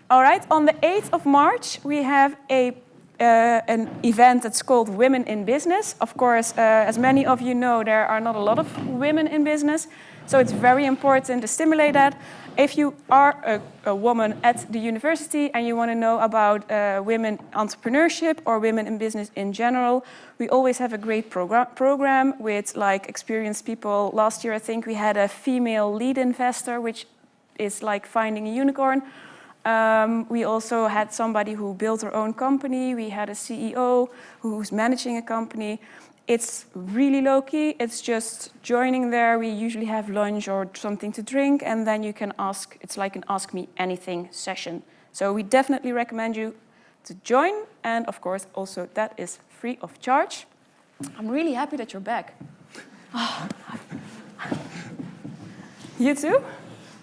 All right, on the 8th of March, we have an event that's called Women in Business. Of course, as many of you know, there are not a lot of women in business, so it's very important to stimulate that. If you are a woman at the university and you want to know about women entrepreneurship or women in business in general, we always have a great program with like experienced people. Last year, I think we had a female lead investor, which is like finding a unicorn. We also had somebody who built her own company. We had a CEO who's managing a company. It's really low-key. It's just joining there. We usually have lunch or something to drink, and then you can ask. It's like an Ask Me Anything session. So we definitely recommend you to join, and of course, also that is free of charge. I'm really happy that you're back. You too?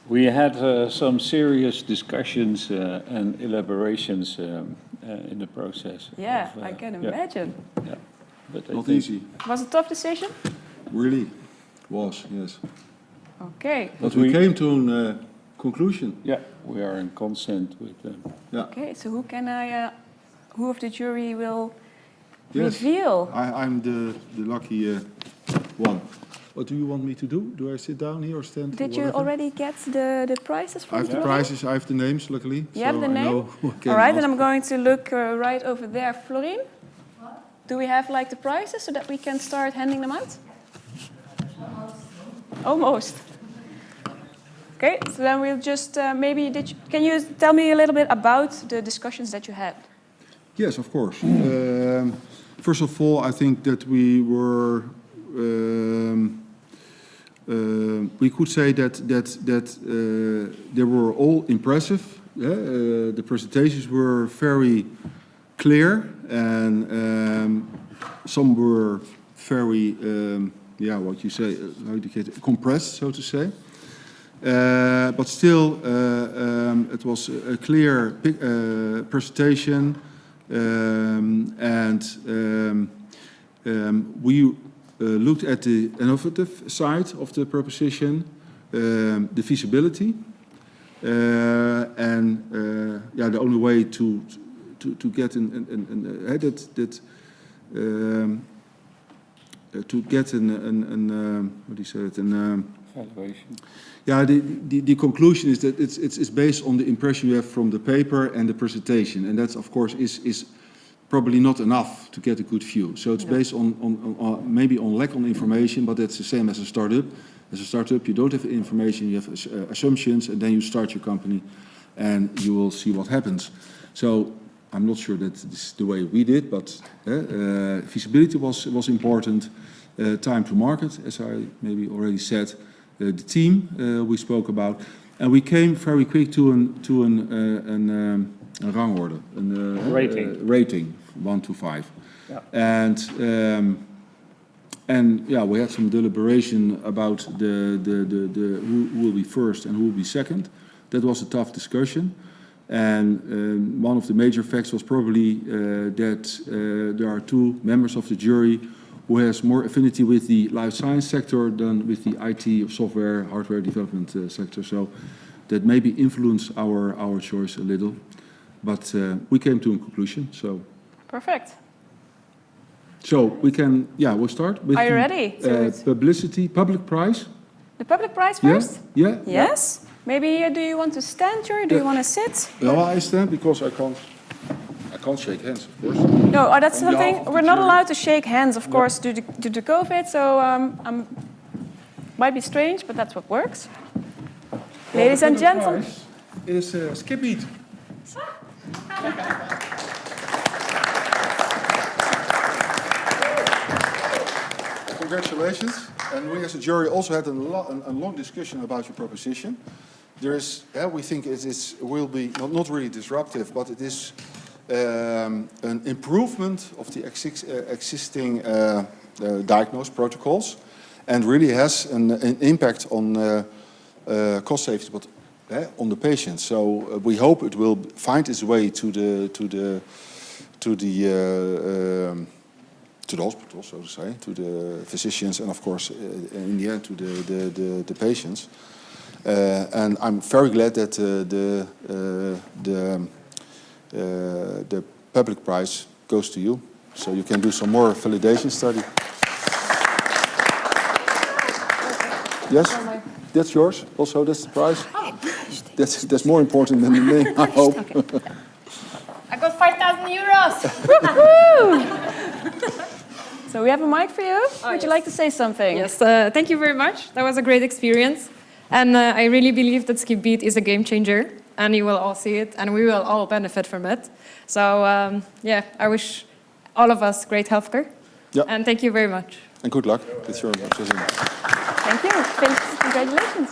We had some serious discussions and elaborations in the process. Yeah, I can imagine. Yeah. But Not easy. Was it a tough decision? Really was, yes. Okay. But we came to a conclusion. Yeah, we are in consent with them. Yeah. Okay, so who of the jury will Yes. reveal? I'm the lucky one. What do you want me to do? Do I sit down here or stand? Did you already get the prizes I from have the jury? prizes, I have the names, luckily. You have the I name? know who I can All right, ask then I'm for. going to look right over there. Florine? Do we have like the prizes so that we can start handing them out? Almost. Okay, so then we'll just maybe, can you tell me a little bit about the discussions that you had? Yes, of course. First of all, I think that we were, we could say that they were all impressive. The presentations were very clear, and some were very, what you say, how do you get it, compressed, so to say. But still, it was a clear presentation, and we looked at the innovative side of the proposition, the feasibility, and the only way to get to get what do you say it, Evaluation. yeah, the conclusion is that it's based on the impression you have from the paper and the presentation, and that's of course is probably not enough to get a good view. So it's based on maybe on lack of information, but that's the same as a startup. As a startup, you don't have information, you have assumptions, and then you start your company, and you will see what happens. So I'm not sure that this is the way we did, but feasibility was important. Time to market, as I maybe already said. The team we spoke about, and we came very quick to a rangorde, rating 1 to 5, yeah. And we had some deliberation about the who will be first and who will be second. That was a tough discussion, and one of the major facts was probably that there are 2 members of the jury who has more affinity with the life science sector than with the IT, software, hardware development sector. So that maybe influenced our choice a little. But we came to a conclusion. So perfect. So we can, we'll start with Are you ready? public prize. The public prize first? Yeah. Yes. Maybe do you want to stand, or do you want to sit? No, I stand because I can't shake hands, of course. No, that's something we're not allowed to shake hands, of course, due to COVID. So might be strange, but that's what works. Ladies and gentlemen, is skip meat. Congratulations. And we as a jury also had a long discussion about your proposition. There is, we think it will be not really disruptive, but it is an improvement of the existing diagnosed protocols, and really has an impact on cost savings, but on the patients. So we hope it will find its way to the hospital, so to say, to the physicians, and of course, in the end, to the patients. And I'm very glad that the public prize goes to you, so you can do some more validation study. Yes, that's yours. Also, that's the prize. That's more important than the name, I hope. I got 5,000 euros. So we have a mic for you. Would you like to say something? Yes, thank you very much. That was a great experience. And I really believe that Skip Beat is a game changer, and you will all see it, and we will all benefit from it. So yeah, I wish all of us great healthcare. Yeah. And thank you very much. And good luck with your decision. Thank you. Congratulations.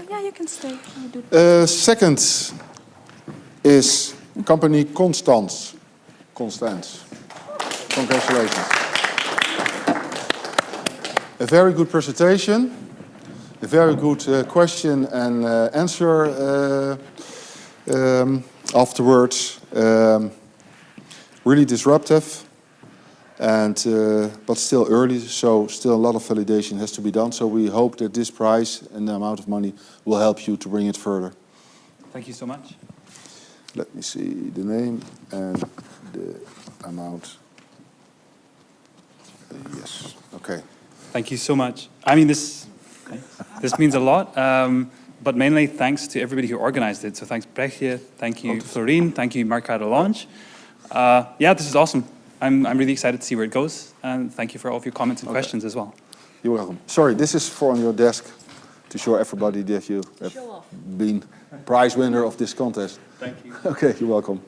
Yeah, you can stay. Second is company Constance. Constance. Congratulations. A very good presentation. A very good question and answer afterwards. Really disruptive. And but still early, so still a lot of validation has to be done. So we hope that this prize and the amount of money will help you to bring it further. Thank you so much. Let me see the name and the amount. Yes, okay. Thank you so much. I mean, this means a lot, but mainly thanks to everybody who organized it. So thanks, Brechtje, thank you, Florine, thank you, Mark at the launch. Yeah, this is awesome. I'm really excited to see where it goes, and thank you for all of your comments and questions as well. You're welcome. Sorry, this is for on your desk to show everybody that you have been prize winner of this contest. Thank you. Okay, you're welcome.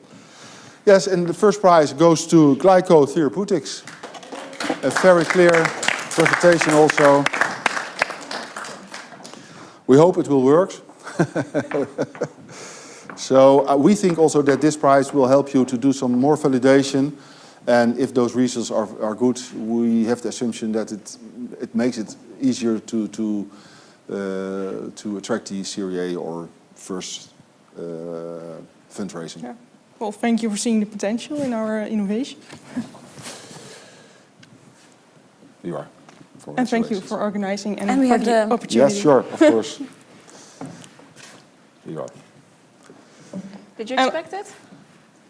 Yes, and the first prize goes to GlycoTherapeutics. A very clear presentation also. We hope it will work. So we think also that this prize will help you to do some more validation. And if those results are good, we have the assumption that it makes it easier to attract the Serie A or first fundraising. Yeah. Well, thank you for seeing the potential in our innovation. You are. And thank you for organizing and we for have the the opportunity. Yes, sure, of course. You are. Did you expect it?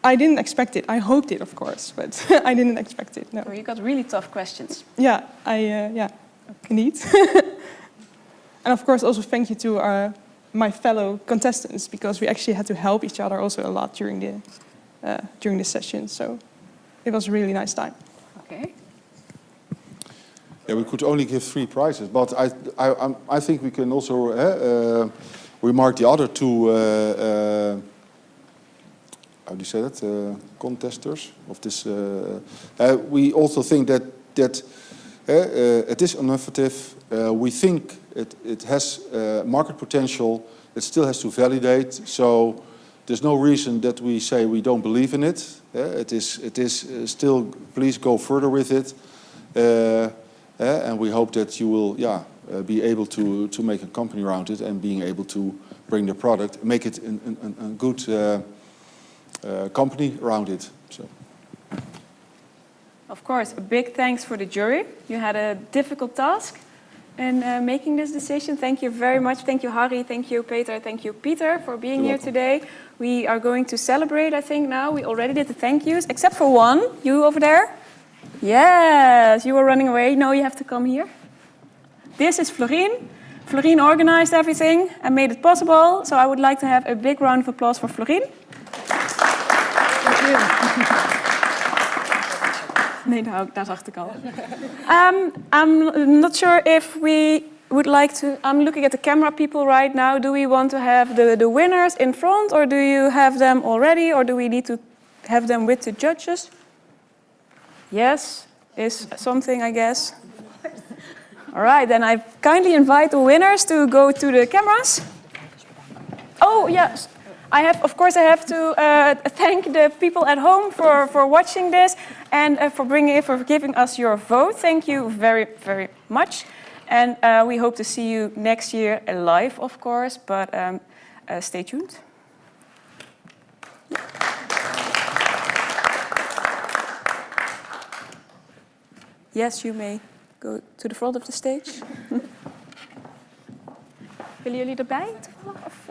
I didn't expect it. I hoped it, of course, but I didn't expect it. No. Or you got really tough questions. Yeah, yeah, indeed. And of course, also thank you to my fellow contestants, because we actually had to help each other also a lot during the session. So it was a really nice time. Okay. Yeah, we could only give 3 prizes, but I think we can also remark the other 2. How do you say that? Contesters of this. We also think that it is innovative. We think it has market potential. It still has to validate. So there's no reason that we say we don't believe in it. It is still. Please go further with it, and we hope that you will, be able to make a company around it and being able to bring the product, make it a good. Company around it. So. Of course, a big thanks for the jury. You had a difficult task in making this decision. Thank you very much. Thank you, Harry. Thank you, Peter. Thank you, Peter, for being here today. We are going to celebrate, I think, now. We already did the thank yous, except for one. You over there? Yes, you were running away. No, you have to come here. This is Florine. Florine organized everything and made it possible. So I would like to have a big round of applause for Florine. Nee, nou, daar dacht ik al. I'm not sure if we would like to... I'm looking at the camera people right now. Do we want to have the winners in front, or do you have them already, or do we need to have them with the judges? Yes, is something, I guess. All right, then I kindly invite the winners to go to the cameras. Oh, yes. I have to thank the people at home for watching this and for giving us your vote. Thank you very, very much. And we hope to see you next year live, of course, but stay tuned. Yes, you may go to the front of the stage. Willen jullie erbij? Of,